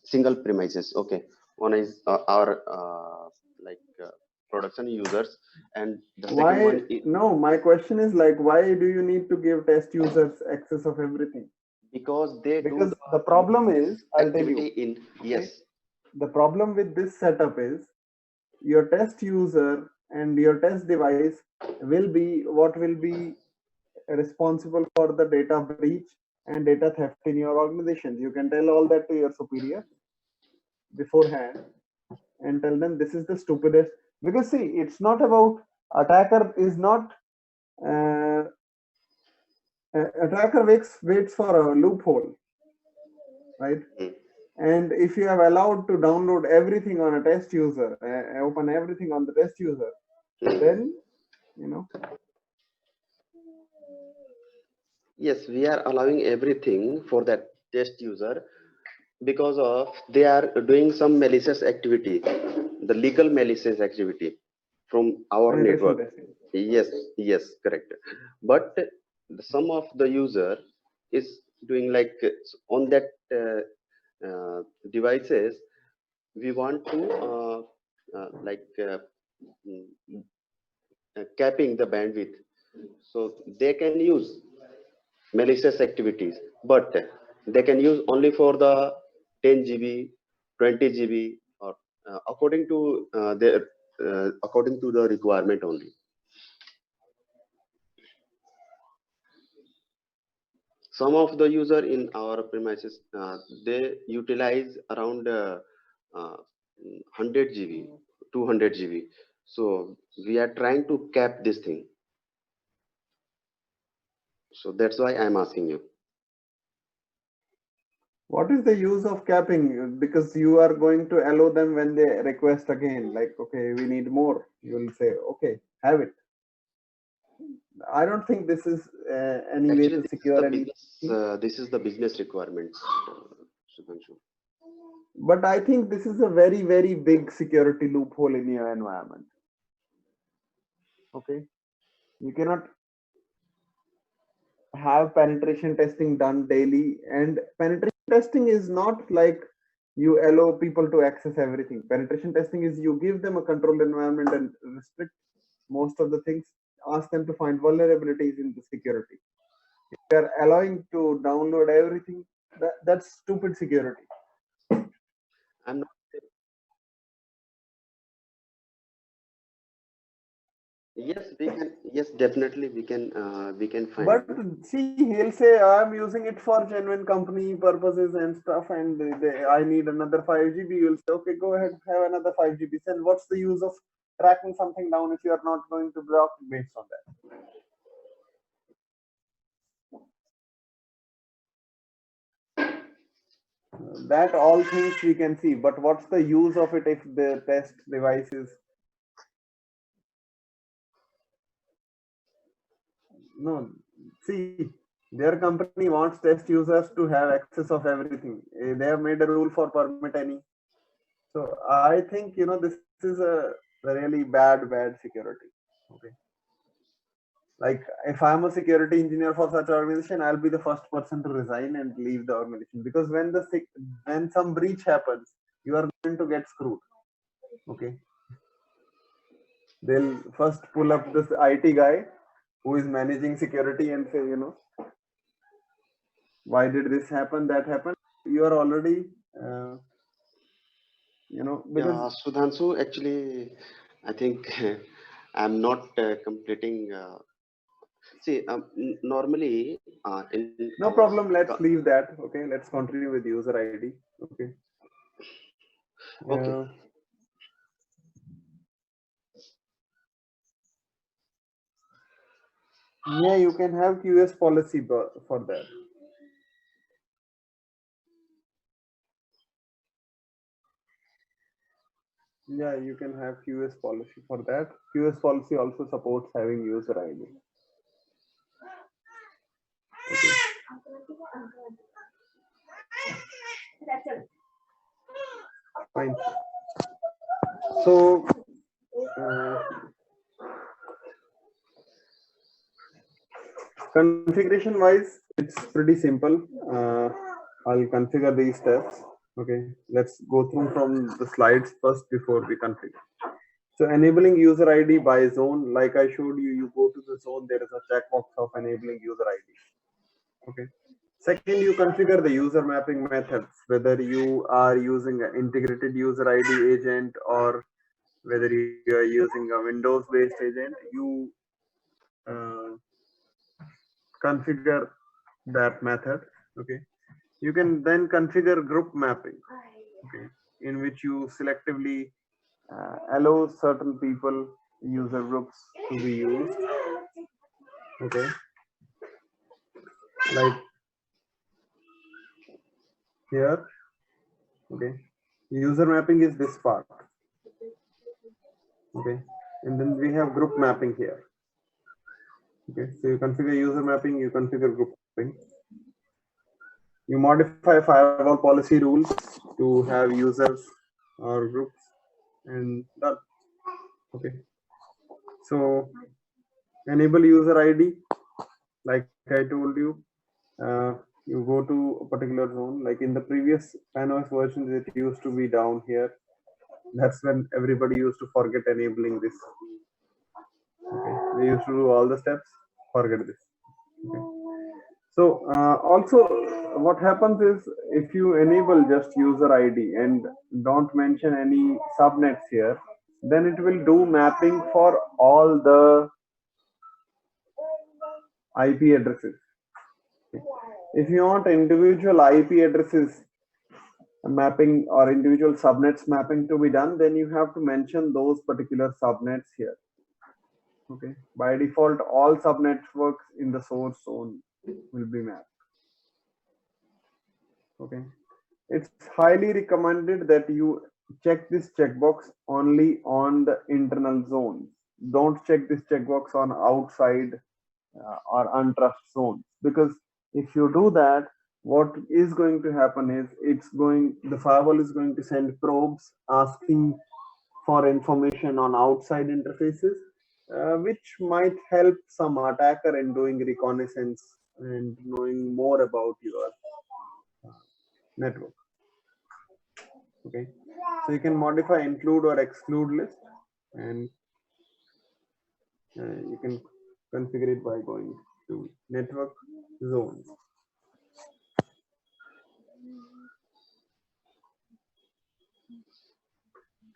single premises. Okay, one is our like production users, and the second Why? one is No, my question is like, why do you need to give test users access of everything? because they do Because the problem this is, I'll tell activity you, in. okay, Yes. the problem with this setup is your test user and your test device will be what will be responsible for the data breach and data theft in your organizations. You can tell all that to your superior beforehand and tell them this is the stupidest. Because see, it's not about attacker is not uh, attacker waits for a loophole, right? Mm. And if you have allowed to download everything on a test user, open everything on the test user, Mhm. then you know Yes, we are allowing everything for that test user because of they are doing some malicious activity, the legal malicious activity from our penetration network. testing. Yes, yes, correct. But the some of the user is doing like on that devices. We want to like capping the bandwidth. So they can use malicious activities, but they can use only for the 10 GB, 20 GB, or according to the requirement only. Some of the user in our premises, they utilize around 100 GB, 200 GB. So we are trying to cap this thing. So that's why I'm asking you. What is the use of capping? Because you are going to allow them when they request again, like, okay, we need more. You will say, okay, have it. I don't think this is any way Actually, to secure anything. this is the business requirement, Sudhanshu. But I think this is a very, very big security loophole in your environment. Okay. You cannot have penetration testing done daily, and penetration testing is not like you allow people to access everything. Penetration testing is you give them a controlled environment and restrict most of the things, ask them to find vulnerabilities in the security. If you are allowing to download everything, that's stupid security. I'm not. Yes, we can. Yes, definitely we can. We can find. But see, he'll say, I'm using it for genuine company purposes and stuff, and I need another 5 GB. You'll say, okay, go ahead, have another 5 GB. Then what's the use of tracking something down if you're not going to block based on that? That all things we can see, but what's the use of it if the test device is no? See, their company wants test users to have access of everything. They have made a rule for permit any. So I think this is a really bad security. Okay. Like if I'm a security engineer for such organization, I'll be the first person to resign and leave the organization, because when some breach happens, you are going to get screwed. Okay. They'll first pull up this IT guy who is managing security and say, why did this happen, that happened? You are already because Yeah, Sudhanshu, actually, I think I'm not completing. See, normally in no our problem, let's leave that. Okay, let's continue with user ID. Okay. okay. Yeah, you can have QS policy for that. Yeah, you can have QS policy for that. QS policy also supports having user ID. Okay. Fine. So, configuration wise, it's pretty simple. I'll configure these steps. Okay, let's go through from the slides first before we configure. So enabling user ID by zone, like I showed you, you go to the zone, there is a checkbox of enabling user ID. Okay. Second, you configure the user mapping methods, whether you are using an integrated user ID agent or whether you are using a Windows-based agent. You configure that method. Okay. You can then configure group mapping, okay, in which you selectively allow certain people, user groups to be used. Okay. Like here. Okay. User mapping is this part. Okay. And then we have group mapping here. Okay. So you configure user mapping, you configure group mapping. You modify firewall policy rules to have users or groups, and that. Okay. So enable user ID, like I told you, you go to a particular zone. Like in the previous PAN-OS versions, it used to be down here. That's when everybody used to forget enabling this. Okay, they used to do all the steps, forget this. Okay. So also what happens is if you enable just user ID and don't mention any subnets here, then it will do mapping for all the IP addresses. If you want individual IP addresses mapping or individual subnets mapping to be done, then you have to mention those particular subnets here. Okay. By default, all subnetworks in the source zone will be mapped. Okay. It's highly recommended that you check this checkbox only on the internal zones. Don't check this checkbox on outside or untrust zones, because if you do that, what is going to happen is the firewall is going to send probes asking for information on outside interfaces, which might help some attacker in doing reconnaissance and knowing more about your network. Okay, so you can modify include or exclude list, and you can configure it by going to network zones.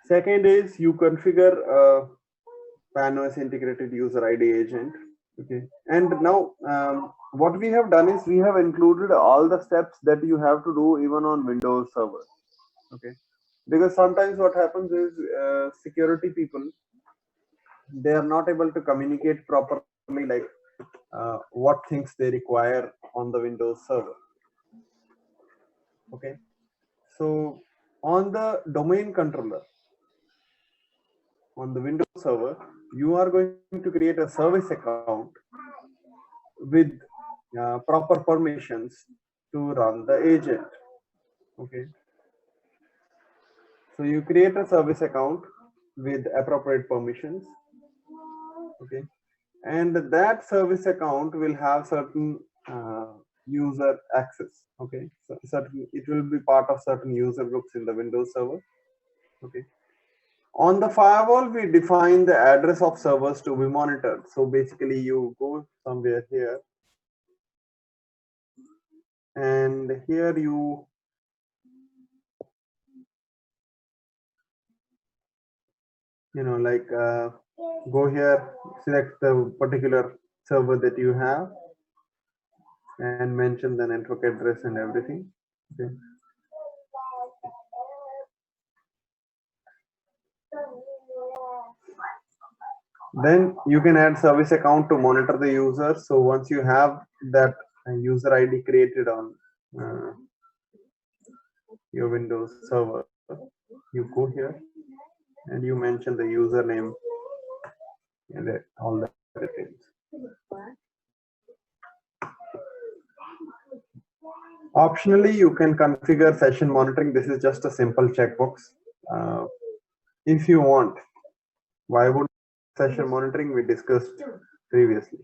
Second is you configure PAN-OS integrated user ID agent. Okay, and now what we have done is we have included all the steps that you have to do even on Windows Server. Okay, because sometimes what happens is security people, they are not able to communicate properly, like what things they require on the Windows Server. Okay, so on the domain controller on the Windows Server, you are going to create a service account with proper permissions to run the agent. Okay, so you create a service account with appropriate permissions. Okay, and that service account will have certain user access. Okay, so certain, it will be part of certain user groups in the Windows Server. Okay, on the firewall we define the address of servers to be monitored. So basically you go somewhere here, and here you like go here, select the particular server that you have and mention the network address and everything. Okay, then you can add service account to monitor the user. So once you have that user ID created on your Windows Server, you go here and you mention the username and all the details. Optionally, you can configure session monitoring. This is just a simple checkbox. If you want, why would session monitoring we discussed previously?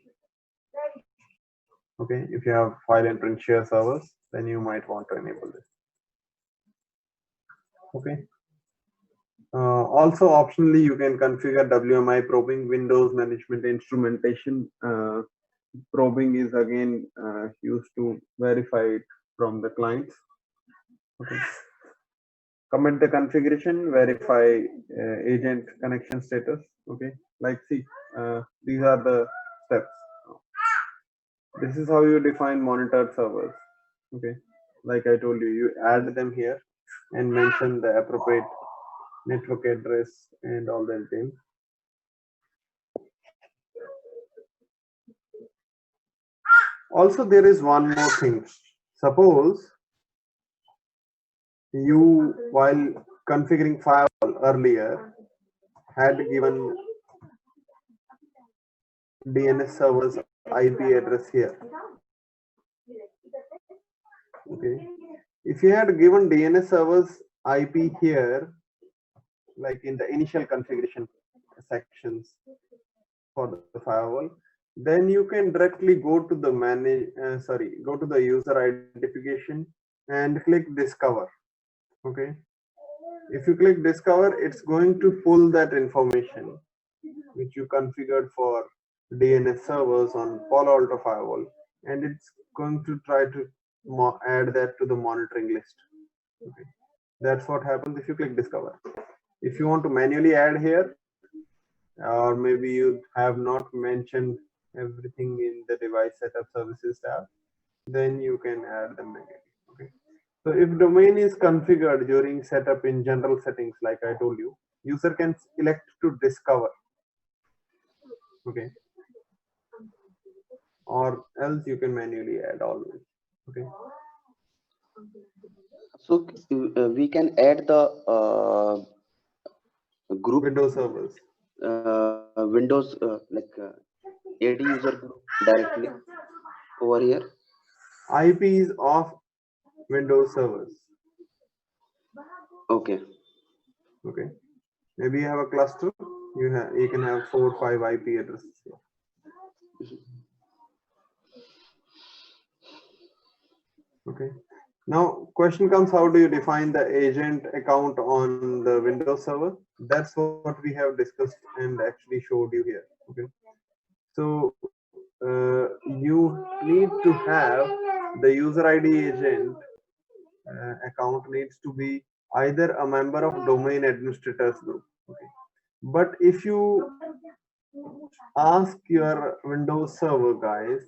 Okay, if you have file and print share servers, then you might want to enable this. Okay. Also, optionally, you can configure WMI probing, Windows Management Instrumentation. Probing is again used to verify it from the clients. Okay. Commit the configuration, verify agent connection status. Okay, like see, these are the steps. This is how you define monitored servers. Okay, like I told you, you add them here and mention the appropriate network address and all the details. Also, there is one more thing. Suppose you, while configuring firewall earlier, had given DNS server's IP address here. Okay, if you had given DNS server's IP here, like in the initial configuration sections for the firewall, then you can directly go to the go to the user identification and click discover. Okay, If you click discover, it's going to pull that information which you configured for DNS servers on Palo Alto Firewall, and it's going to try to add that to the monitoring list. Okay. That's what happens if you click discover. If you want to manually add here, or maybe you have not mentioned everything in the device setup services tab, then you can add them manually. Okay. So if domain is configured during setup in general settings, like I told you, user can elect to discover. Okay. Or else you can manually add always. Okay. So we can add the group Windows servers. Windows AD user group directly over here. IPs of Windows servers. Okay. Okay. Maybe you have a cluster. You can have 4 or 5 IP addresses here. Okay. Now question comes, how do you define the agent account on the Windows server? That's what we have discussed and actually showed you here. Okay. So you need to have the user ID agent account needs to be either a member of domain administrators group. Okay. But if you ask your Windows server guys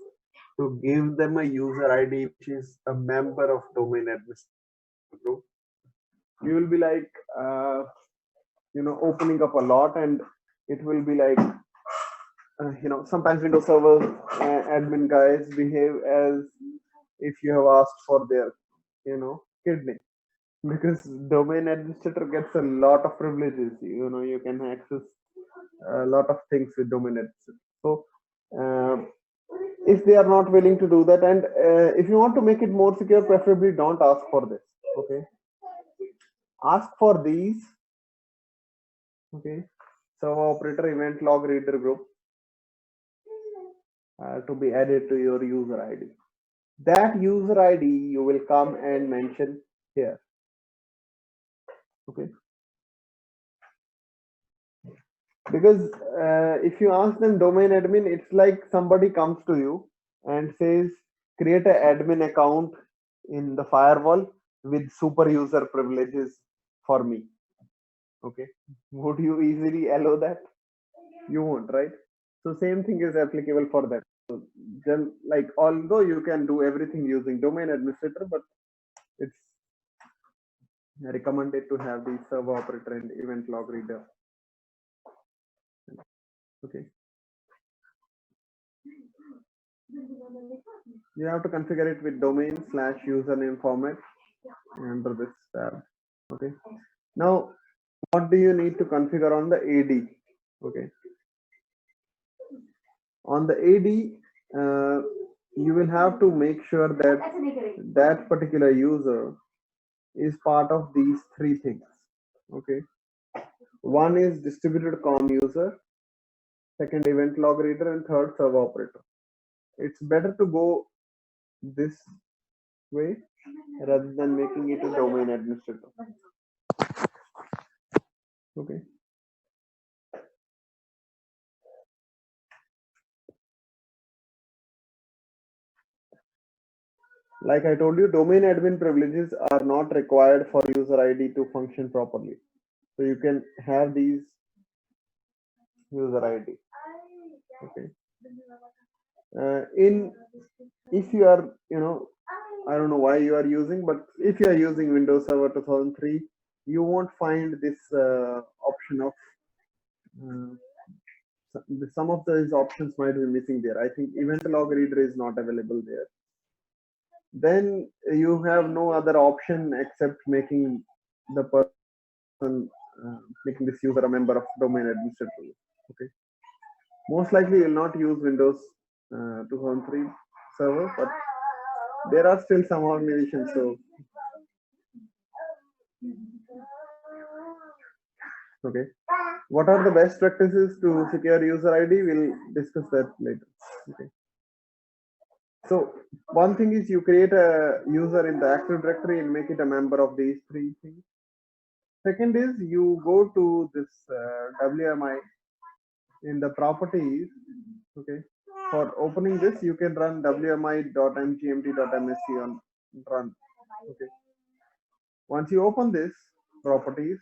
to give them a user ID which is a member of domain administrator group, you will be like opening up a lot, and it will be like sometimes Windows server admin guys behave as if you have asked for their kidney, because domain administrator gets a lot of privileges. You can access a lot of things with domain administrator. So if they are not willing to do that, and if you want to make it more secure, preferably don't ask for this. Okay, ask for these. Okay, server operator event log reader group to be added to your user ID. That user ID you will come and mention here. Okay, because if you ask them domain admin, it's like somebody comes to you and says create an admin account in the firewall with super user privileges for me. Okay, would you easily allow that? You won't, right? So same thing is applicable for that. So then, like, although you can do everything using domain administrator, but it's recommended to have the server operator and event log reader. Okay. You have to configure it with domain/username format under this tab. Okay. Now, what do you need to configure on the AD? Okay. On the AD, you will have to make sure that that particular user is part of these three things. Okay. One is distributed COM user, second event log reader, and third server operator. It's better to go this way rather than making it a domain administrator. Okay. Like I told you, domain admin privileges are not required for user ID to function properly. So you can have these user ID. Okay. If you are, I don't know why you are using, but if you are using Windows Server 2003, you won't find this option of some of those options might be missing there. I think event log reader is not available there. Then you have no other option except making the person making this user a member of domain administrator. Okay. Most likely you'll not use Windows 2003 server, but there are still some organizations. So okay, what are the best practices to secure user ID? We'll discuss that later. Okay. So one thing is you create a user in the Active Directory and make it a member of these three things. Second is you go to this WMI in the properties. Okay. For opening this, you can run wmi.mgmt.msc on run. Okay. Once you open this properties,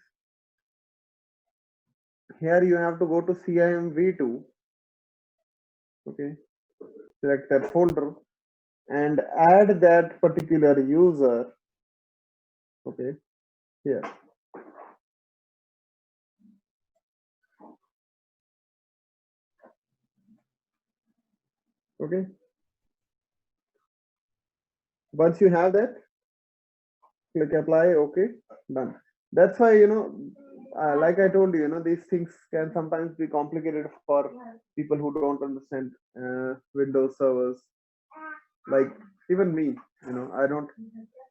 here you have to go to CIMV2. Okay. Select that folder and add that particular user. Okay. Here. Okay. Once you have that, click apply. Okay. Done. That's why, like I told you, these things can sometimes be complicated for people who don't understand Windows servers. Like even me, I don't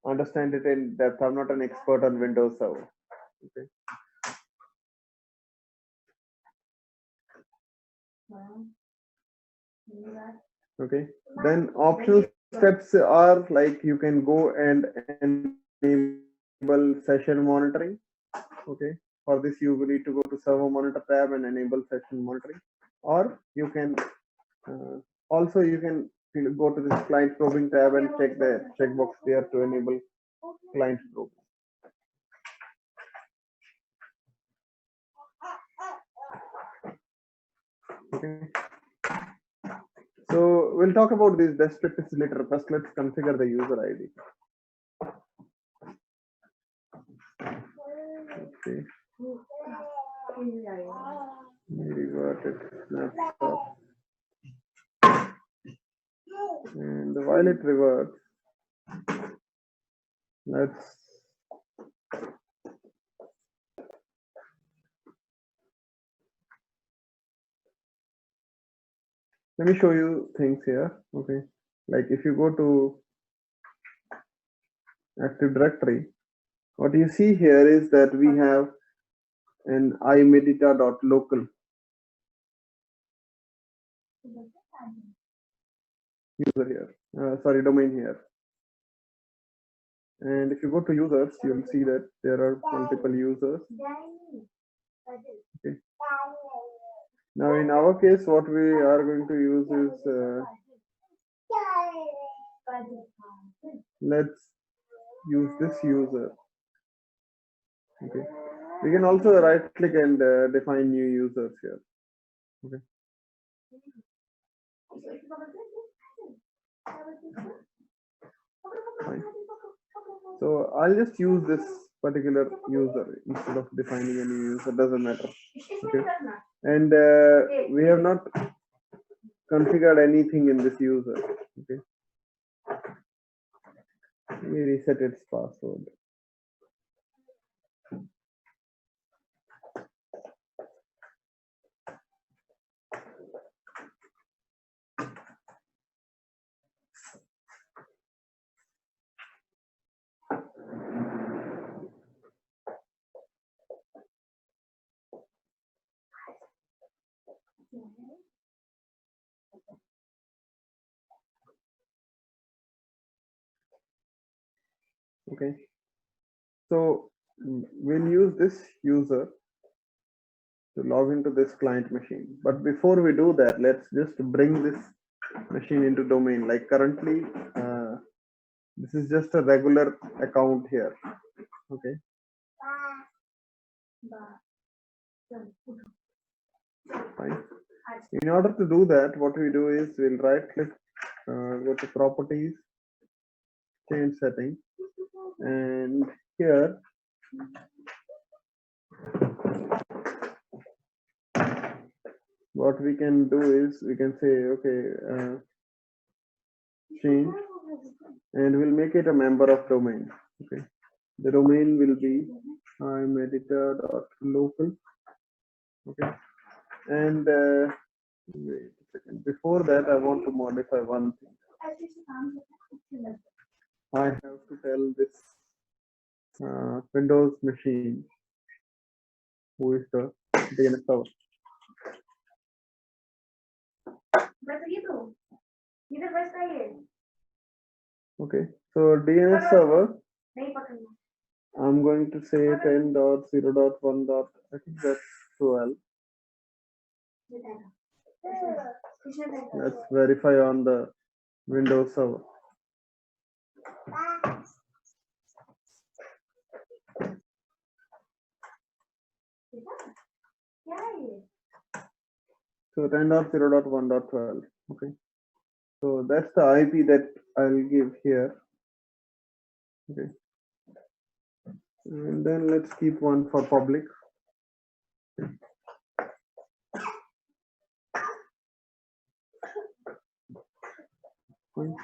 understand it in depth. I'm not an expert on Windows server. Okay. Okay. Then optional steps are like you can go and enable session monitoring. Okay. For this, you will need to go to server monitor tab and enable session monitoring, or you can also you can go to this client probing tab and check the checkbox there to enable client probe. Okay. So we'll talk about these best practices later. First, let's configure the user ID. Okay. Revert it snapshot. And while it reverts, let's let me show you things here. Okay. Like if you go to Active Directory, what you see here is that we have an imedita.local user here. Sorry, domain here. And if you go to users, you'll see that there are multiple users. Okay. Now in our case, what we are going to use is let's use this user. Okay. We can also right click and define new users here. Okay. Fine. So I'll just use this particular user instead of defining a new user, doesn't matter. Okay. And we have not configured anything in this user. Okay. Let me reset its password. Okay. So we'll use this user to log into this client machine. But before we do that, let's just bring this machine into domain. Like currently, this is just a regular account here. Okay. Fine. In order to do that, what we do is we'll right click, go to properties, change setting, and here what we can do is we can say, okay, change, and we'll make it a member of domain. Okay. The domain will be imedita.local. Okay. And wait a second. Before that, I want to modify one thing. I have to tell this Windows machine who is the DNS server. Okay, so DNS server I'm going to say 10.0.1. I think that's 12. Let's verify on the Windows server. So 10.0.1.12. Okay. So that's the IP that I'll give here. Okay. And then let's keep one for public. Fine.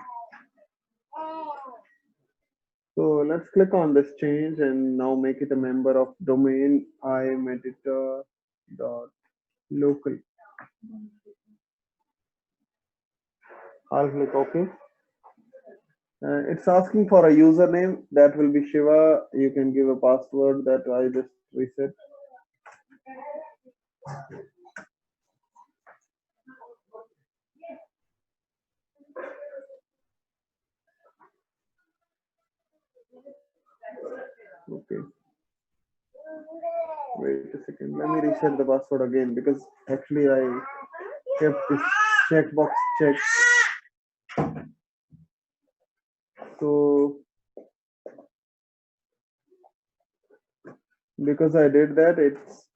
So let's click on this change and now make it a member of domain imeditor.local. I'll click OK. It's asking for a username that will be Shiva. You can give a password that I just reset. Okay. Wait a second. Let me reset the password again because actually I kept this checkbox checked. So because I did that, it's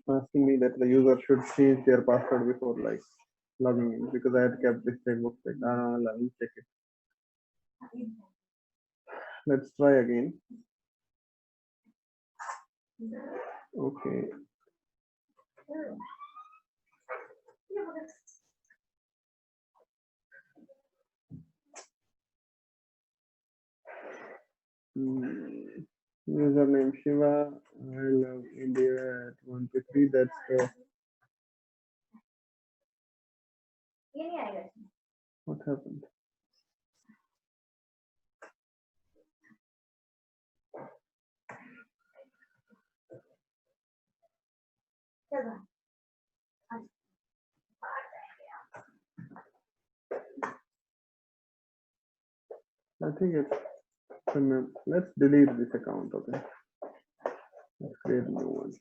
asking me that the user should change their password before like logging in because I had kept this checkbox checked. Let me check it. Let's try again. Okay. Username Shiva. I love India at 123. That's the. What happened? I think it's. Let's delete this account. Okay. Let's create a new one.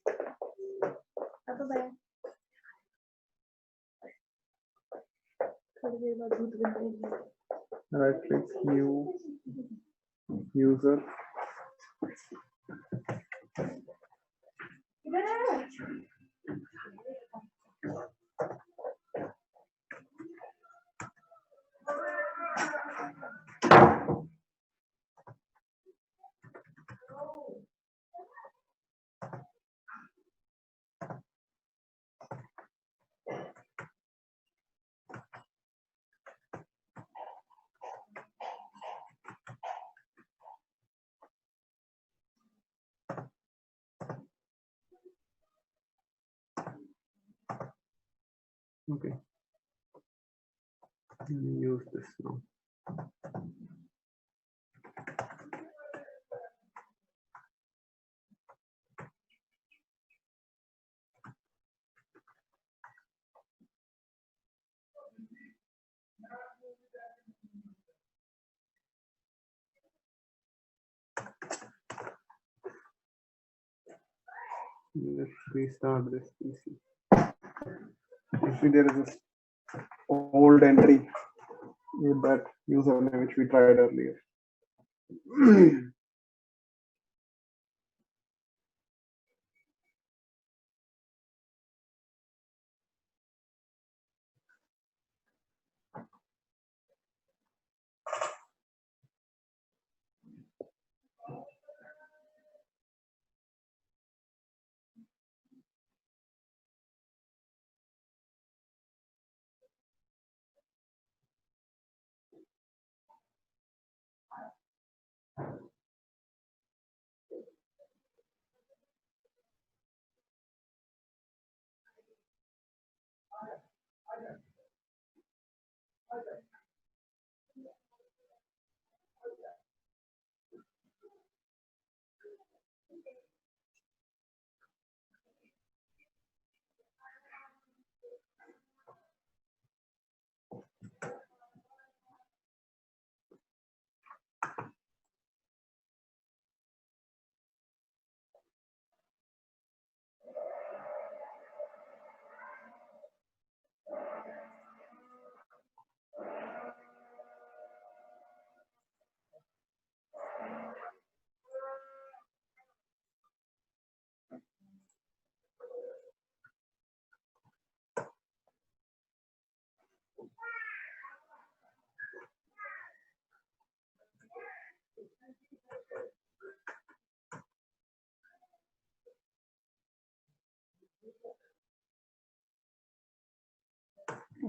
Right click new user. Okay. Let me use this now. Let's restart this PC. Actually, there is a old entry with that username which we tried earlier.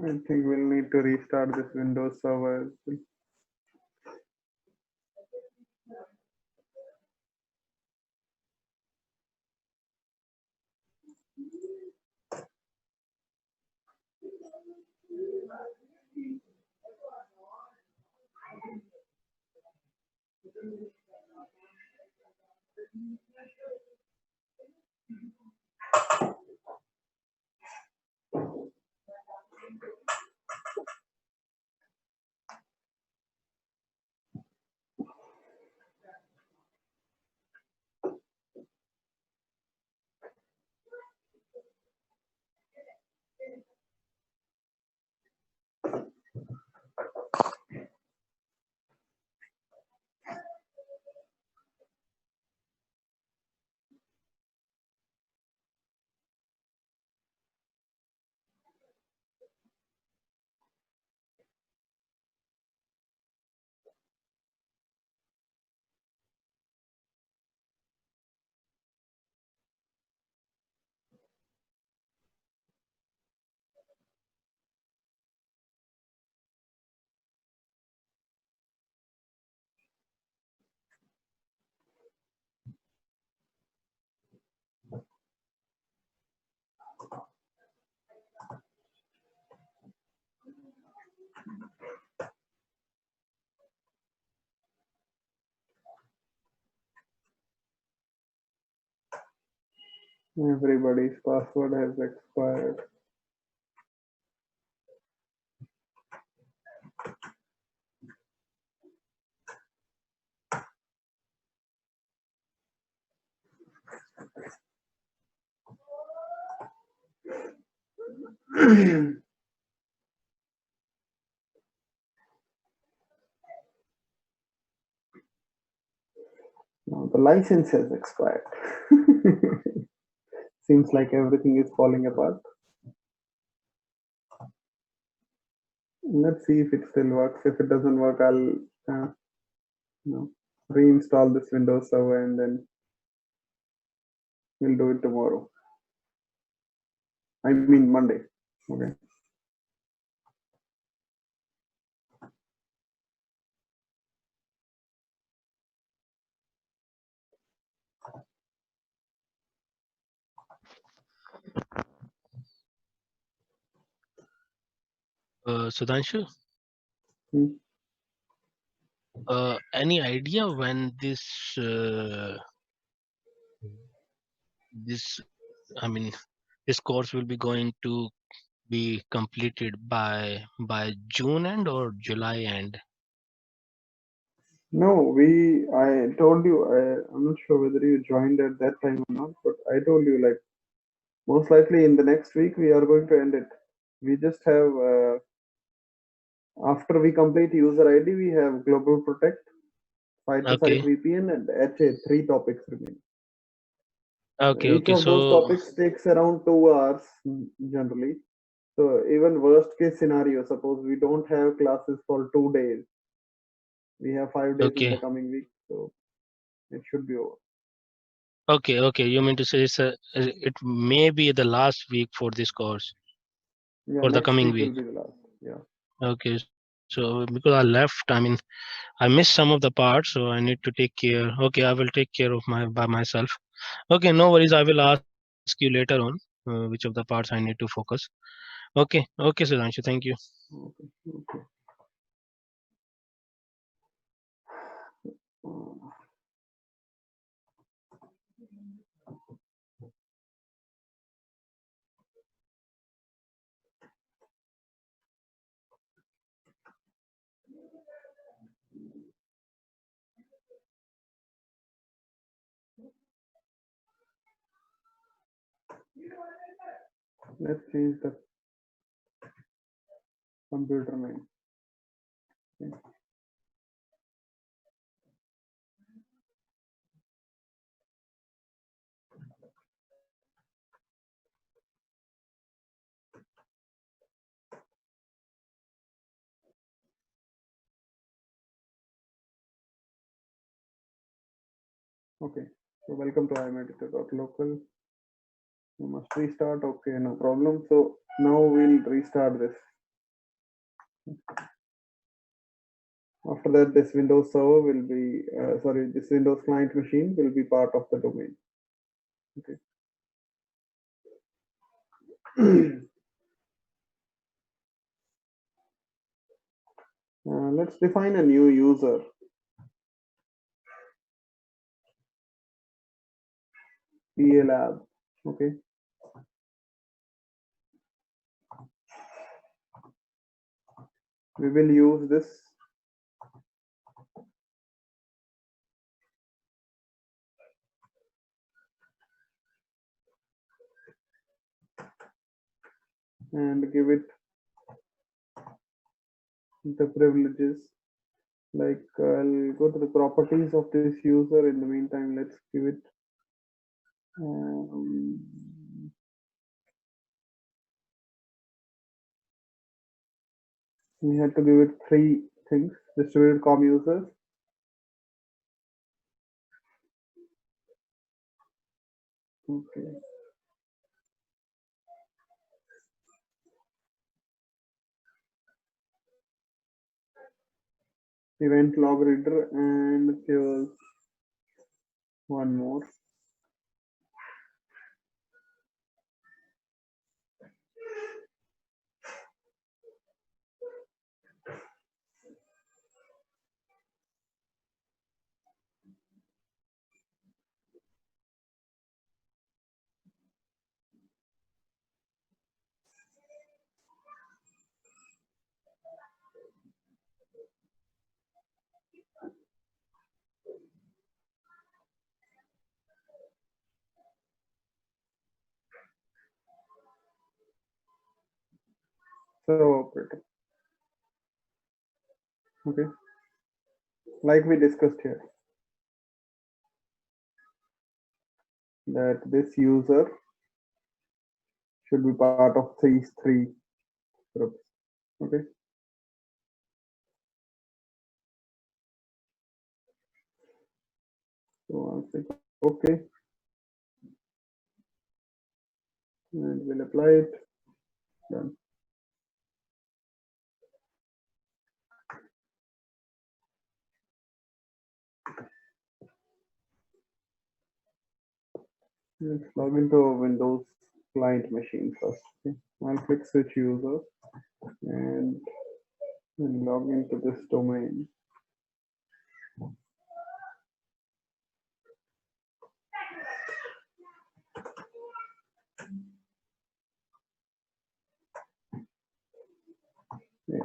I think we'll need to restart this Windows server. Everybody's password has expired. Now the license has expired. Seems like everything is falling apart. Let's see if it still works. If it doesn't work, I'll reinstall this Windows server and then we'll do it tomorrow. I mean Monday. Okay. Sudhanshu, Hmm. any idea when this I mean this course will be going to be completed by June end or July end? No, I told you, I'm not sure whether you joined at that time or not, but I told you, like, most likely in the next week we are going to end it. We just have, after we complete user ID, we have Global Protect, Site-to-Site Okay, VPN, and HA, three topics remain. okay, Each okay. of those So topics takes around 2 hours generally. So even worst case scenario, suppose we don't have classes for 2 days, we have 5 days in the okay, coming week, so it should be over. okay, okay. You mean to say it may be the last week for this course Yeah, for the next coming week will week. be the last. Yeah. Okay, so because I left, I missed some of the parts, so I need to take care. Okay, I will take care of my by myself. Okay, no worries. I will ask you later on which of the parts I need to focus. Okay, okay, Sudhanshu. Thank you. Okay. Okay. Uh, let's change the computer name. Okay. Okay. So welcome to imeditor.local. You must restart. Okay, no problem. So now we'll restart this. After that, this Windows server will be, this Windows client machine will be part of the domain. Okay. Let's define a new user. PLab. Okay. We will use this and give it the privileges. Like I'll go to the properties of this user. In the meantime, let's give it we had to give it 3 things: distributed COM users, okay, event log reader, and there was one more. Server operator. Okay, like we discussed here, that this user should be part of these 3 groups. Okay. So I'll click OK, and we'll apply it. Done. Let's log into Windows client machine first. Okay. I'll click switch user and log into this domain. Right.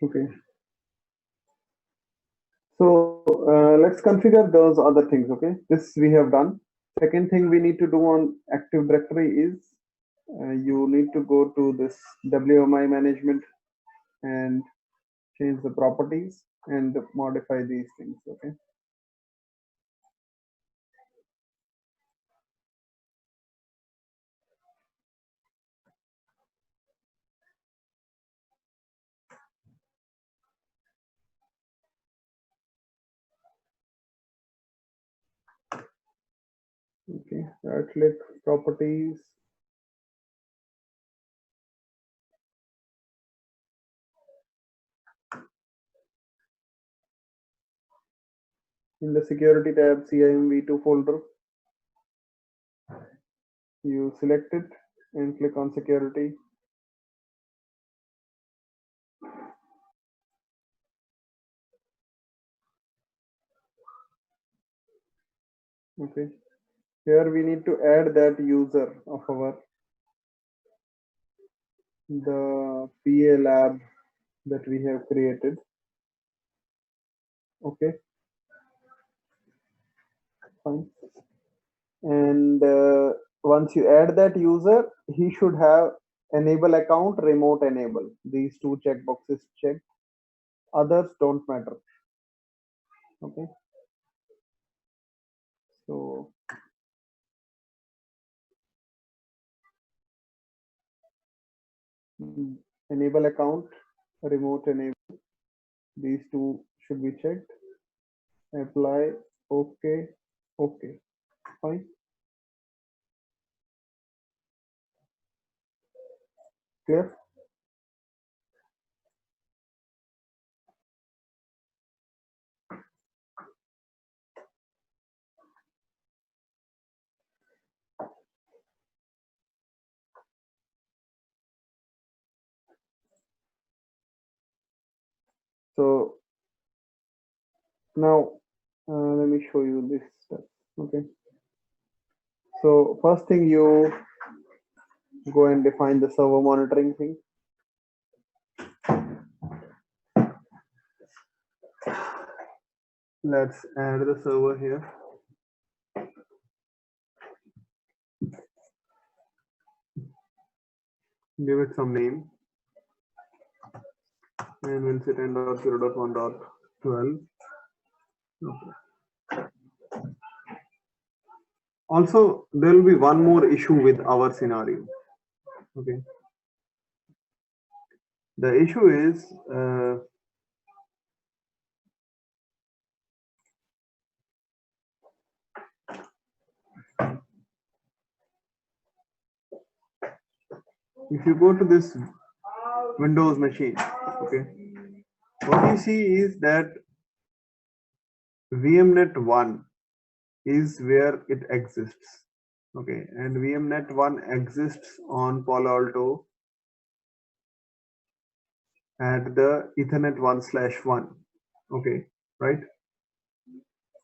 Okay. So let's configure those other things. Okay. This we have done. Second thing we need to do on Active Directory is you need to go to this WMI management and change the properties and modify these things. Okay. Okay. Right click properties, In the security tab, CIMv2 folder, you select it and click on security. Okay, here we need to add that user of our the PA lab that we have created. Okay, fine. And once you add that user, he should have enable account, remote enable. These two checkboxes checked. Others don't matter. Okay. So enable account, remote enable. These two should be checked. Apply. Okay. Okay. Fine. Clear? So now let me show you this step. Okay. So first thing, you go and define the server monitoring thing. Let's add the server here. Give it some name. And we'll say 10.0.1.12. Okay. Also, there will be one more issue with our scenario. Okay. The issue is if you go to this Windows machine, okay, what you see is that VMnet 1 is where it exists. Okay, and VMnet 1 exists on Palo Alto at the Ethernet 1/1. Okay, right?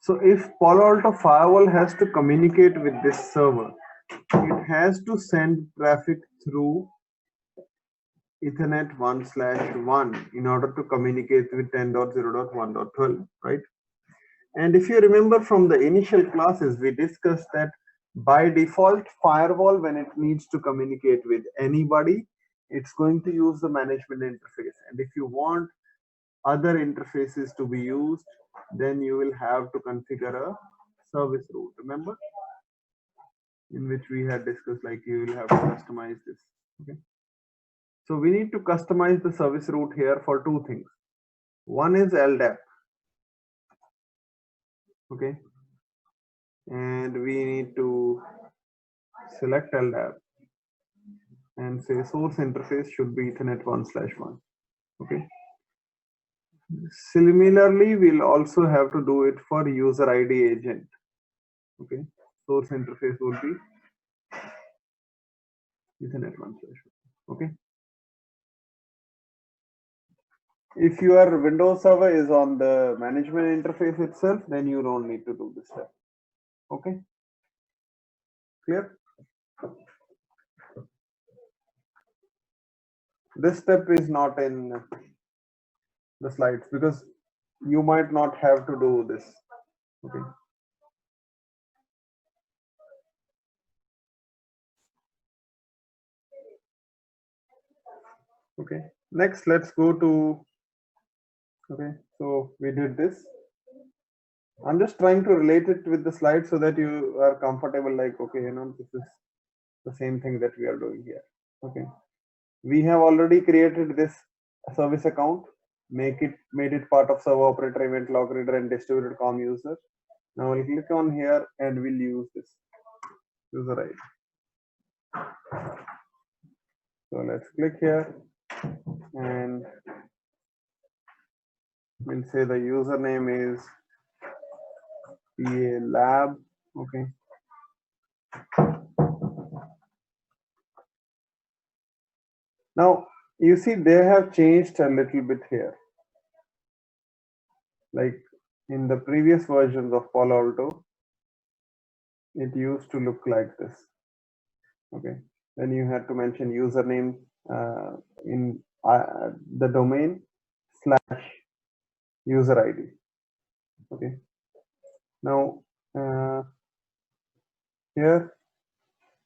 So if Palo Alto firewall has to communicate with this server, it has to send traffic through Ethernet 1/1 in order to communicate with 10.0.1.12, right? And if you remember from the initial classes, we discussed that by default, firewall, when it needs to communicate with anybody, it's going to use the management interface. And if you want other interfaces to be used, then you will have to configure a service route. Remember? In which we had discussed, like you will have to customize this. Okay. So we need to customize the service route here for two things. One is LDAP. Okay. And we need to select LDAP and say source interface should be Ethernet 1/1. Okay. Similarly, we'll also have to do it for user ID agent. Okay. Source interface will be Ethernet 1/1. Okay. If your Windows server is on the management interface itself, then you don't need to do this step. Okay. Clear? This step is not in the slides because you might not have to do this. Okay. Okay. Next, let's go to. Okay. So we did this. I'm just trying to relate it with the slide so that you are comfortable. Like, okay, you know, this is the same thing that we are doing here. Okay. We have already created this service account, made it part of server operator, event log reader, and distributed COM user. Now we'll click on here and we'll use this user ID. So let's click here and we'll say the username is PA lab. Okay. Now you see they have changed a little bit here. Like in the previous versions of Palo Alto, it used to look like this. Okay. Then you had to mention username in the domain / user ID. Okay. Now here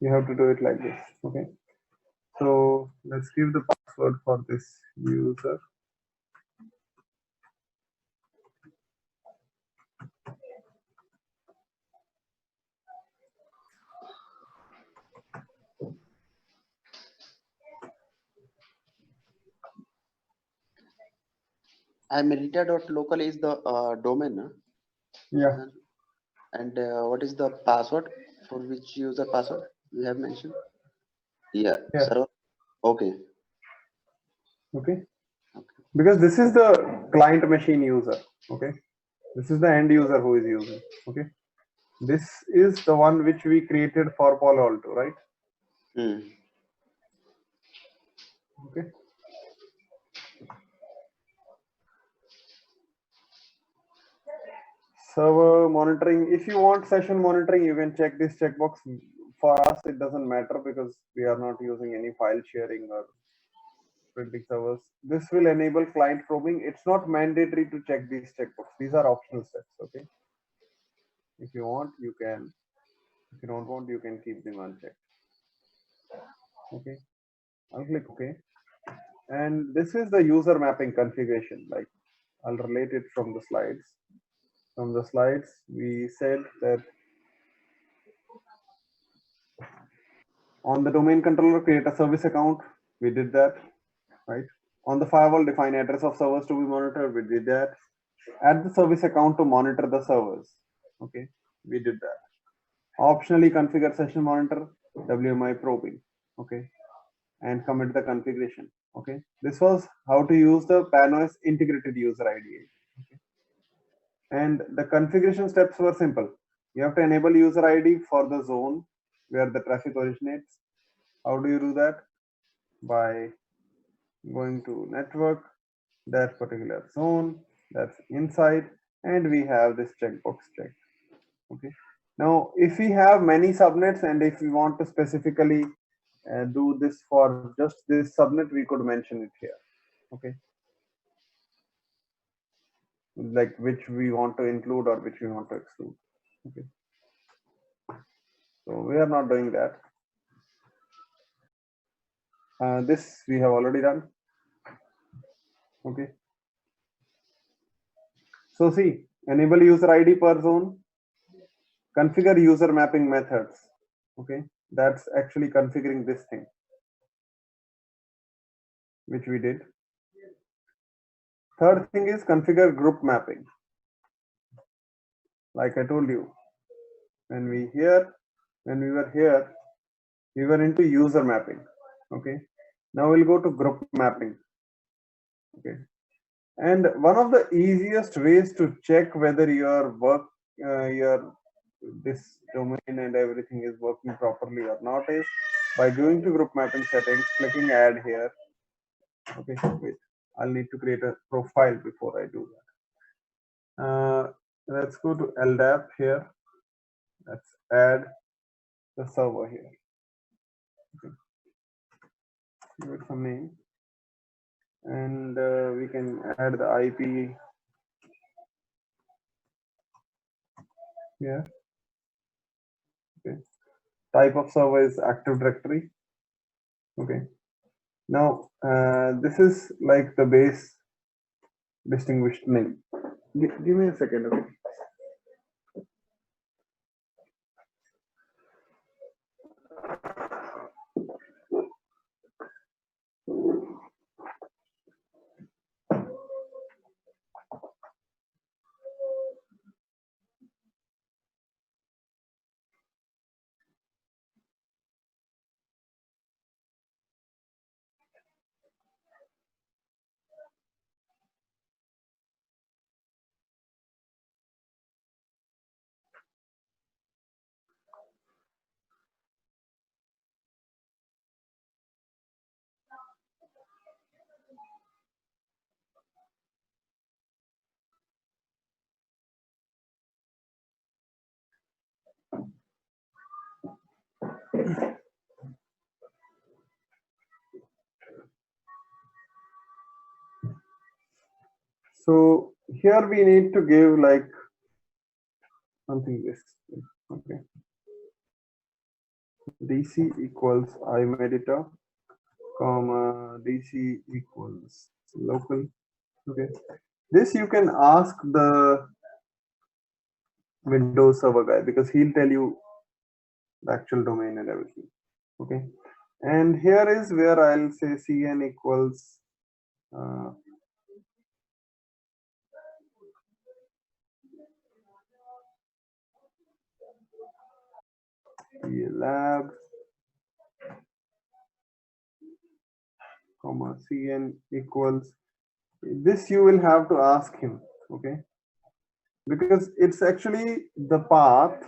you have to do it like this. Okay. So let's give the password for this user. Amerita.local is the domain, Yeah. and what is the password for which user password you have mentioned? Yeah, Yeah. server. Okay. Okay. Okay. Because this is the client machine user. Okay. This is the end user who is using. Okay. This is the one which we created for Palo Alto, right? Hmm. Okay. Server monitoring. If you want session monitoring, you can check this checkbox. For us, it doesn't matter because we are not using any file sharing or printing servers. This will enable client probing. It's not mandatory to check these checkbox. These are optional steps. Okay. If you want, you can. If you don't want, you can keep them unchecked. Okay. I'll click OK. And this is the user mapping configuration. Like I'll relate it from the slides. From the slides, we said that on the domain controller, create a service account. We did that, right? On the firewall, define address of servers to be monitored. We did that. Add the service account to monitor the servers. Okay, we did that. Optionally configure session monitor, WMI probing. Okay, and commit the configuration. Okay, this was how to use the PANOS integrated user ID. Okay. And the configuration steps were simple. You have to enable user ID for the zone where the traffic originates. How do you do that? By going to network, that particular zone, that's inside, and we have this checkbox checked. Okay. Now, if we have many subnets and if we want to specifically do this for just this subnet, we could mention it here. Okay. Like which we want to include or which we want to exclude. Okay. So we are not doing that. This we have already done. Okay. So see, enable user ID per zone, configure user mapping methods. Okay. That's actually configuring this thing, which we did. Third thing is configure group mapping. Like I told you, when we were here, we were into user mapping. Okay. Now we'll go to group mapping. Okay. And one of the easiest ways to check whether your this domain and everything is working properly or not is by going to group mapping settings, clicking add here. Okay, wait, I'll need to create a profile before I do that. Let's go to LDAP here. Let's add the server here. Okay. Give it some name, and we can add the IP here. Okay. Type of server is Active Directory. Okay. Now this is like the base distinguished name. Give me a second, okay? So here we need to give like something this. Okay. DC equals IMeditor, comma DC equals local. Okay. This you can ask the Windows server guy because he'll tell you the actual domain and everything. Okay. And here is where I'll say cn equals lab, comma cn equals this. You will have to ask him. Okay, because it's actually the path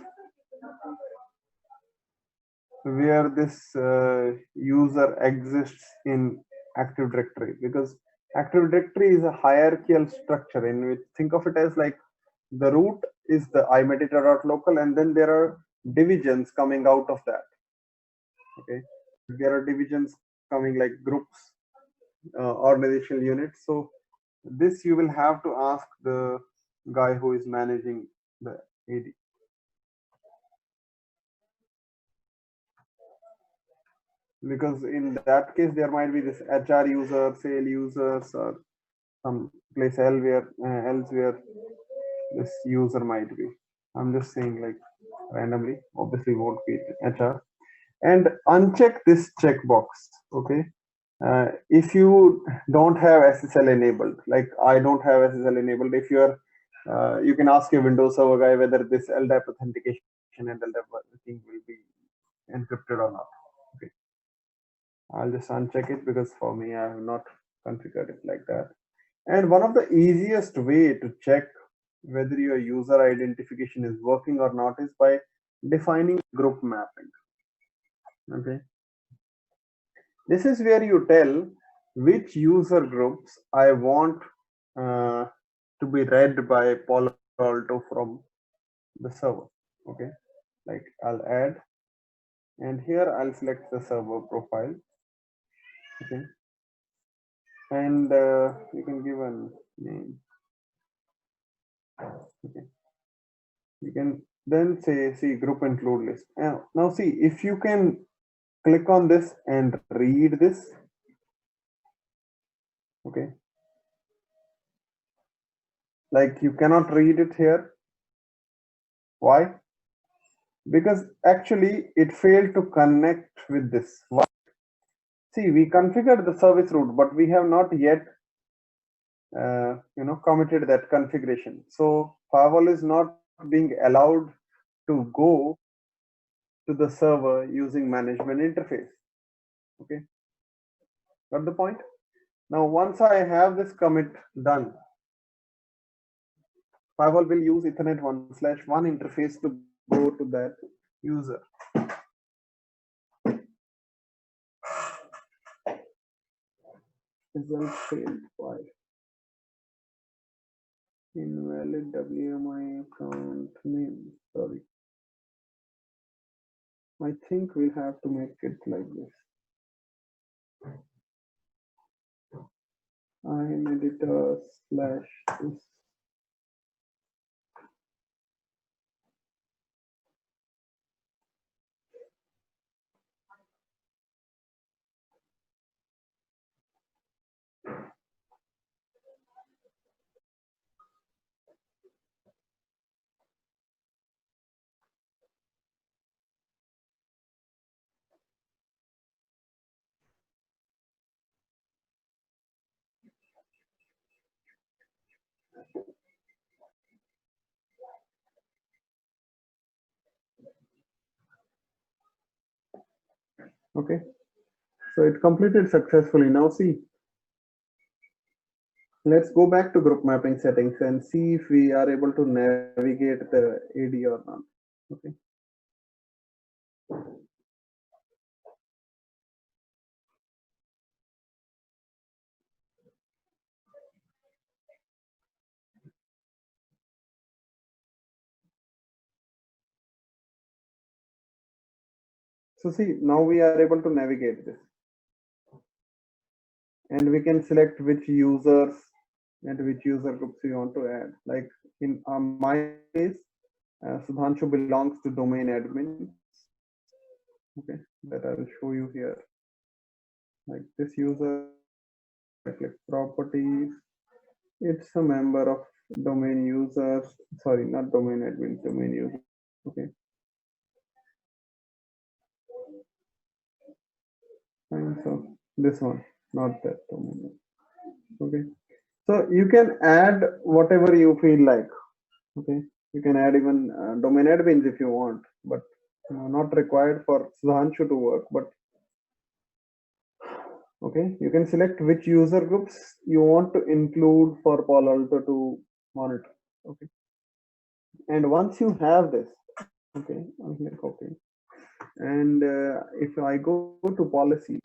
where this user exists in Active Directory, because Active Directory is a hierarchical structure in which, think of it as like the root is the imeditor.local, and then there are divisions coming out of that. Okay, there are divisions coming like groups, organizational units. So this you will have to ask the guy who is managing the AD. Because in that case there might be this HR user, sale users, or some place elsewhere this user might be. I'm just saying like randomly, obviously won't be HR. And uncheck this checkbox. Okay, if you don't have SSL enabled, like I don't have SSL enabled, if you are you can ask your Windows server guy whether this LDAP authentication and LDAP thing will be encrypted or not. Okay, I'll just uncheck it because for me I have not configured it like that. And one of the easiest way to check whether your user identification is working or not is by defining group mapping. Okay, this is where you tell which user groups I want to be read by Palo Alto from the server. Okay, like I'll add, and here I'll select the server profile. Okay, and you can give a name. Okay, you can then say, see, group include list. Now see, if you can click on this and read this. Okay, like you cannot read it here. Why? Because actually it failed to connect with this. Why? See, we configured the service root, but we have not yet committed that configuration. So firewall is not being allowed to go to the server using management interface. Okay, got the point? Now once I have this commit done, firewall will use Ethernet 1/1 interface to go to that user. Result failed. Why? Invalid WMI account name. Sorry. I think we'll have to make it like this. IMeditor/this. Okay, so it completed successfully. Now see, let's go back to group mapping settings and see if we are able to navigate the AD or not. Okay. So see, now we are able to navigate this. And we can select which users and which user groups we want to add. Like in my case, Sudhanshu belongs to domain admins. Okay, that I will show you here. Like this user, I click properties. It's a member of domain users. Sorry, not domain admins, domain users. Okay. Fine. So this one, not that domain. Okay. So you can add whatever you feel like. Okay. You can add even domain admins if you want, but not required for Sudhanshu to work. But okay, you can select which user groups you want to include for Palo Alto to monitor. Okay. And once you have this, okay, I'll click OK. And if I go to policies,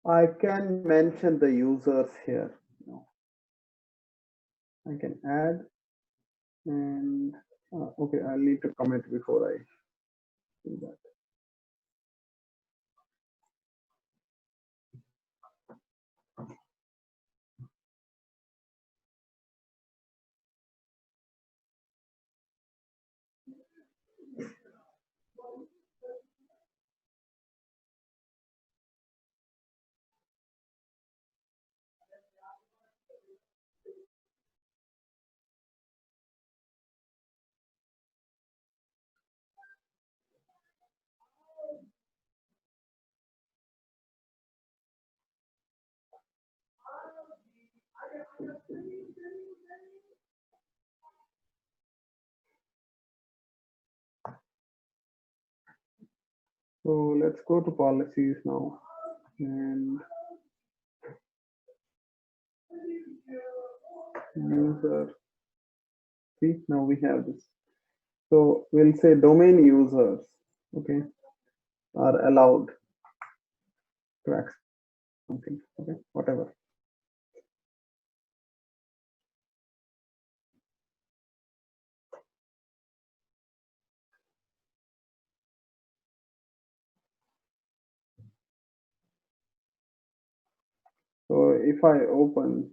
I can mention the users here. I can add and okay, I'll need to comment before I do that. So let's go to policies now and user. See, now we have this. So we'll say domain users, okay, are allowed to access something, okay, whatever. So if I open,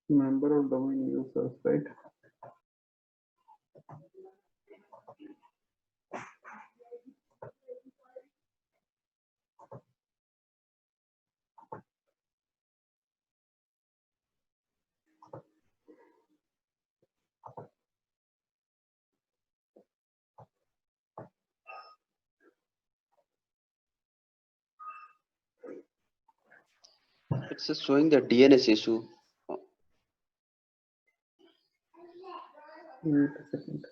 member of domain users, right? It's just showing the DNS issue. Wait a second.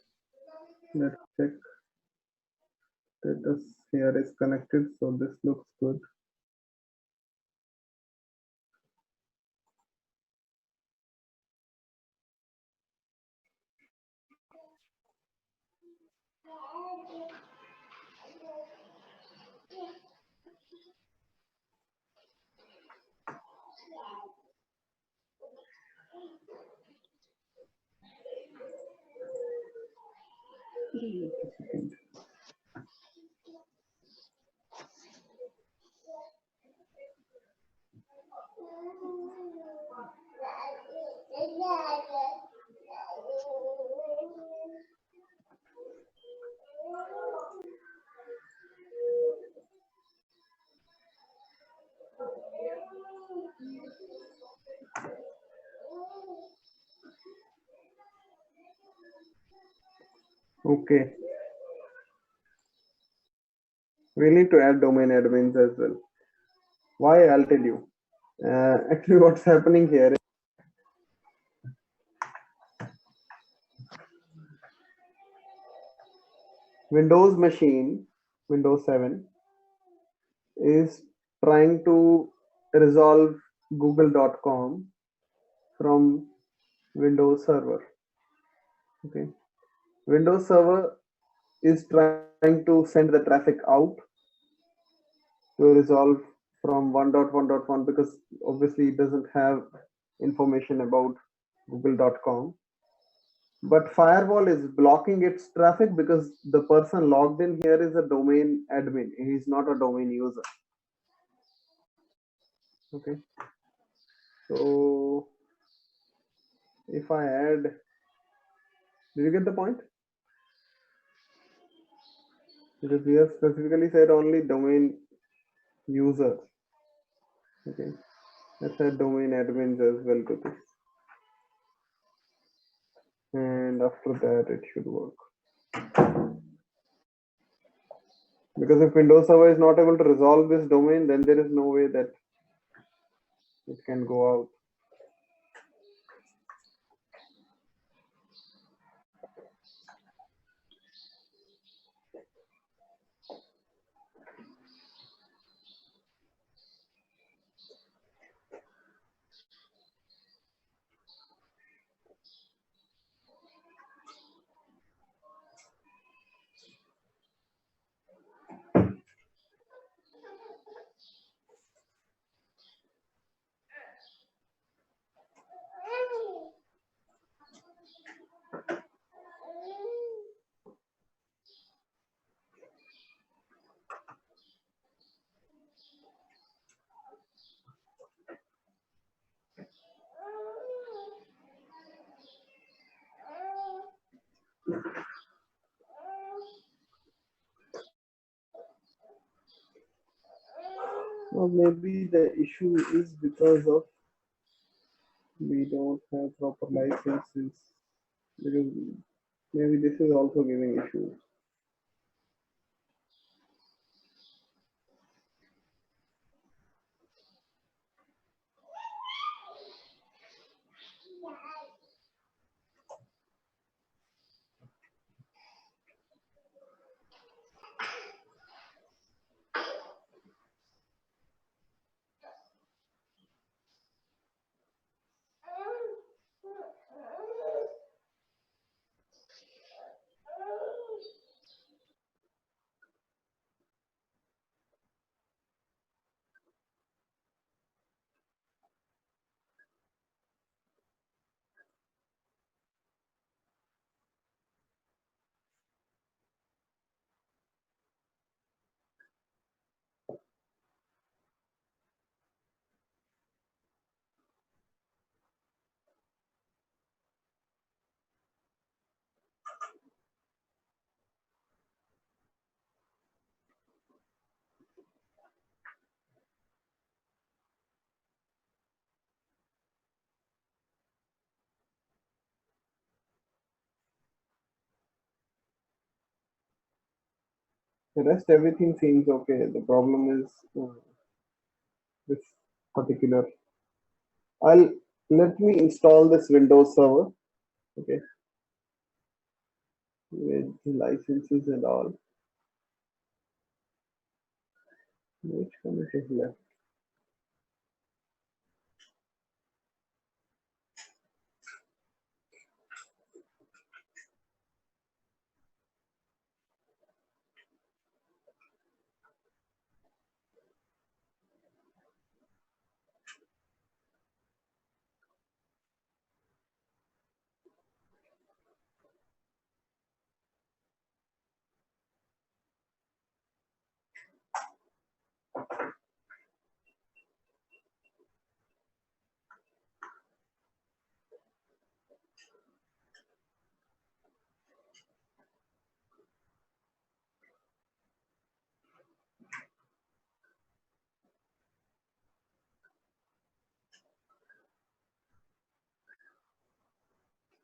Let's check. Status here is connected, so this looks good. Wait a second. Okay. We need to add domain admins as well. Why? I'll tell you. Actually, what's happening here is Windows machine, Windows 7, is trying to resolve google.com from Windows Server. Okay. Windows Server is trying to send the traffic out to resolve from 1.1.1 because obviously it doesn't have information about google.com. But firewall is blocking its traffic because the person logged in here is a domain admin. He's not a domain user. Okay. So if I add, did you get the point? Because we have specifically said only domain user. Okay. Let's add domain admins as well to this. And after that, it should work. Because if Windows Server is not able to resolve this domain, then there is no way that it can go out. Or maybe the issue is because of we don't have proper licenses. Because maybe this is also giving issues. The rest everything seems okay. The problem is this particular. I'll let me install this Windows server. Okay, with the licenses and all. Which one is left?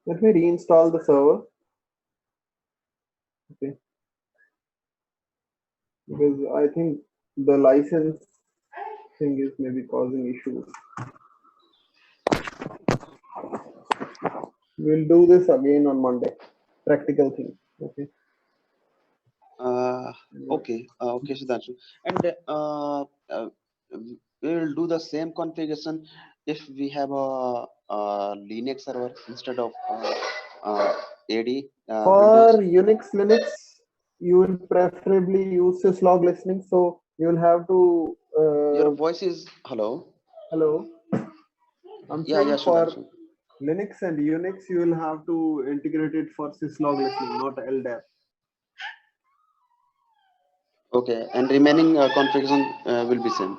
Let me reinstall the server. because I think the license thing is maybe causing issues. We'll do this again on Monday. Practical thing. Okay. Uh, okay, Sudhanshu. And we will do the same configuration if we have a Linux server instead of AD For Windows. Linux, you will preferably use syslog listening. So you will have to. Your voice is hello. Hello. I'm Yeah, saying for Sudhanshu. Linux and Unix, you will have to integrate it for syslog listening, not LDAP. Okay, and remaining configuration will be same.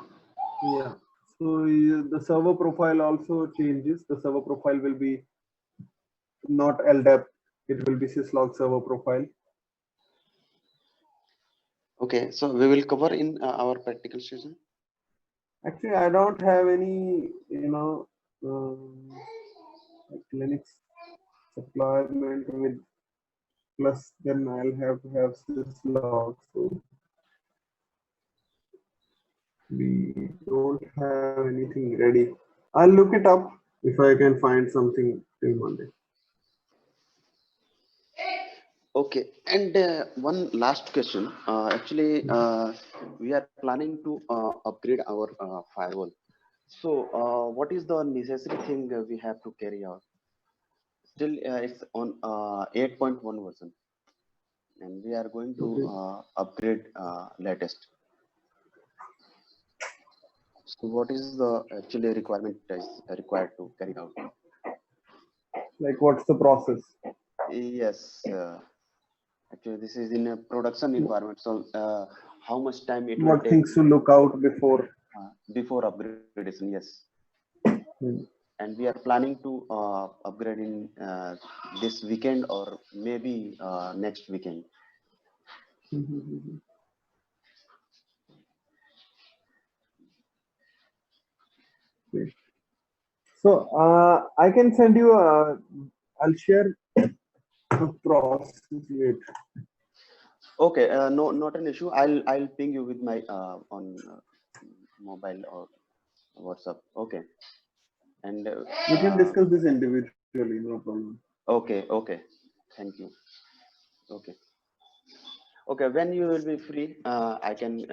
Yeah. So the server profile also changes. The server profile will be not LDAP. It will be syslog server profile. Okay, so we will cover in our practical session. Actually, I don't have any, like Linux deployment with plus. Then I'll have to have syslog. So we don't have anything ready. I'll look it up if I can find something till Monday. Okay, and one last question. Actually, we are planning to upgrade our firewall. So, what is the necessary thing we have to carry out? Still, it's on 8.1 version, and we are going to Okay. upgrade latest. So, what is the actually requirement is required to carry out? Like, what's the process? Yes, actually, this is in a production environment. So, how much time it will What take things to look out before? before upgradation? Yes. Hmm. And we are planning to upgrade in this weekend or maybe next weekend. Okay. So I can send you a. I'll share the process later. Okay, no, not an issue. I'll ping you with my on mobile or WhatsApp. Okay, and We can discuss this individually, no problem. okay. Thank you. Okay, okay. When you will be free, I can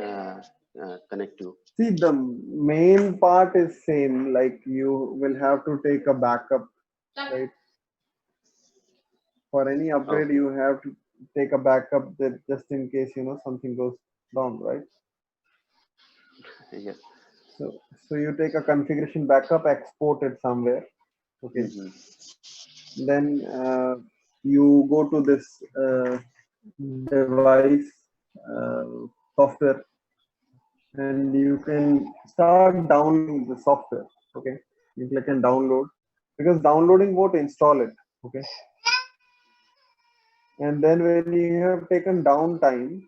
connect you. See, the main part is same. Like you will have to take a backup, right? For any upgrade, Okay. you have to take a backup that just in case something goes wrong, right? Yes. So you take a configuration backup, export it somewhere. Okay. Hmm. Then you go to this device software, and you can start downloading the software. Okay, you click and download, because downloading won't install it. Okay, and then when you have taken downtime,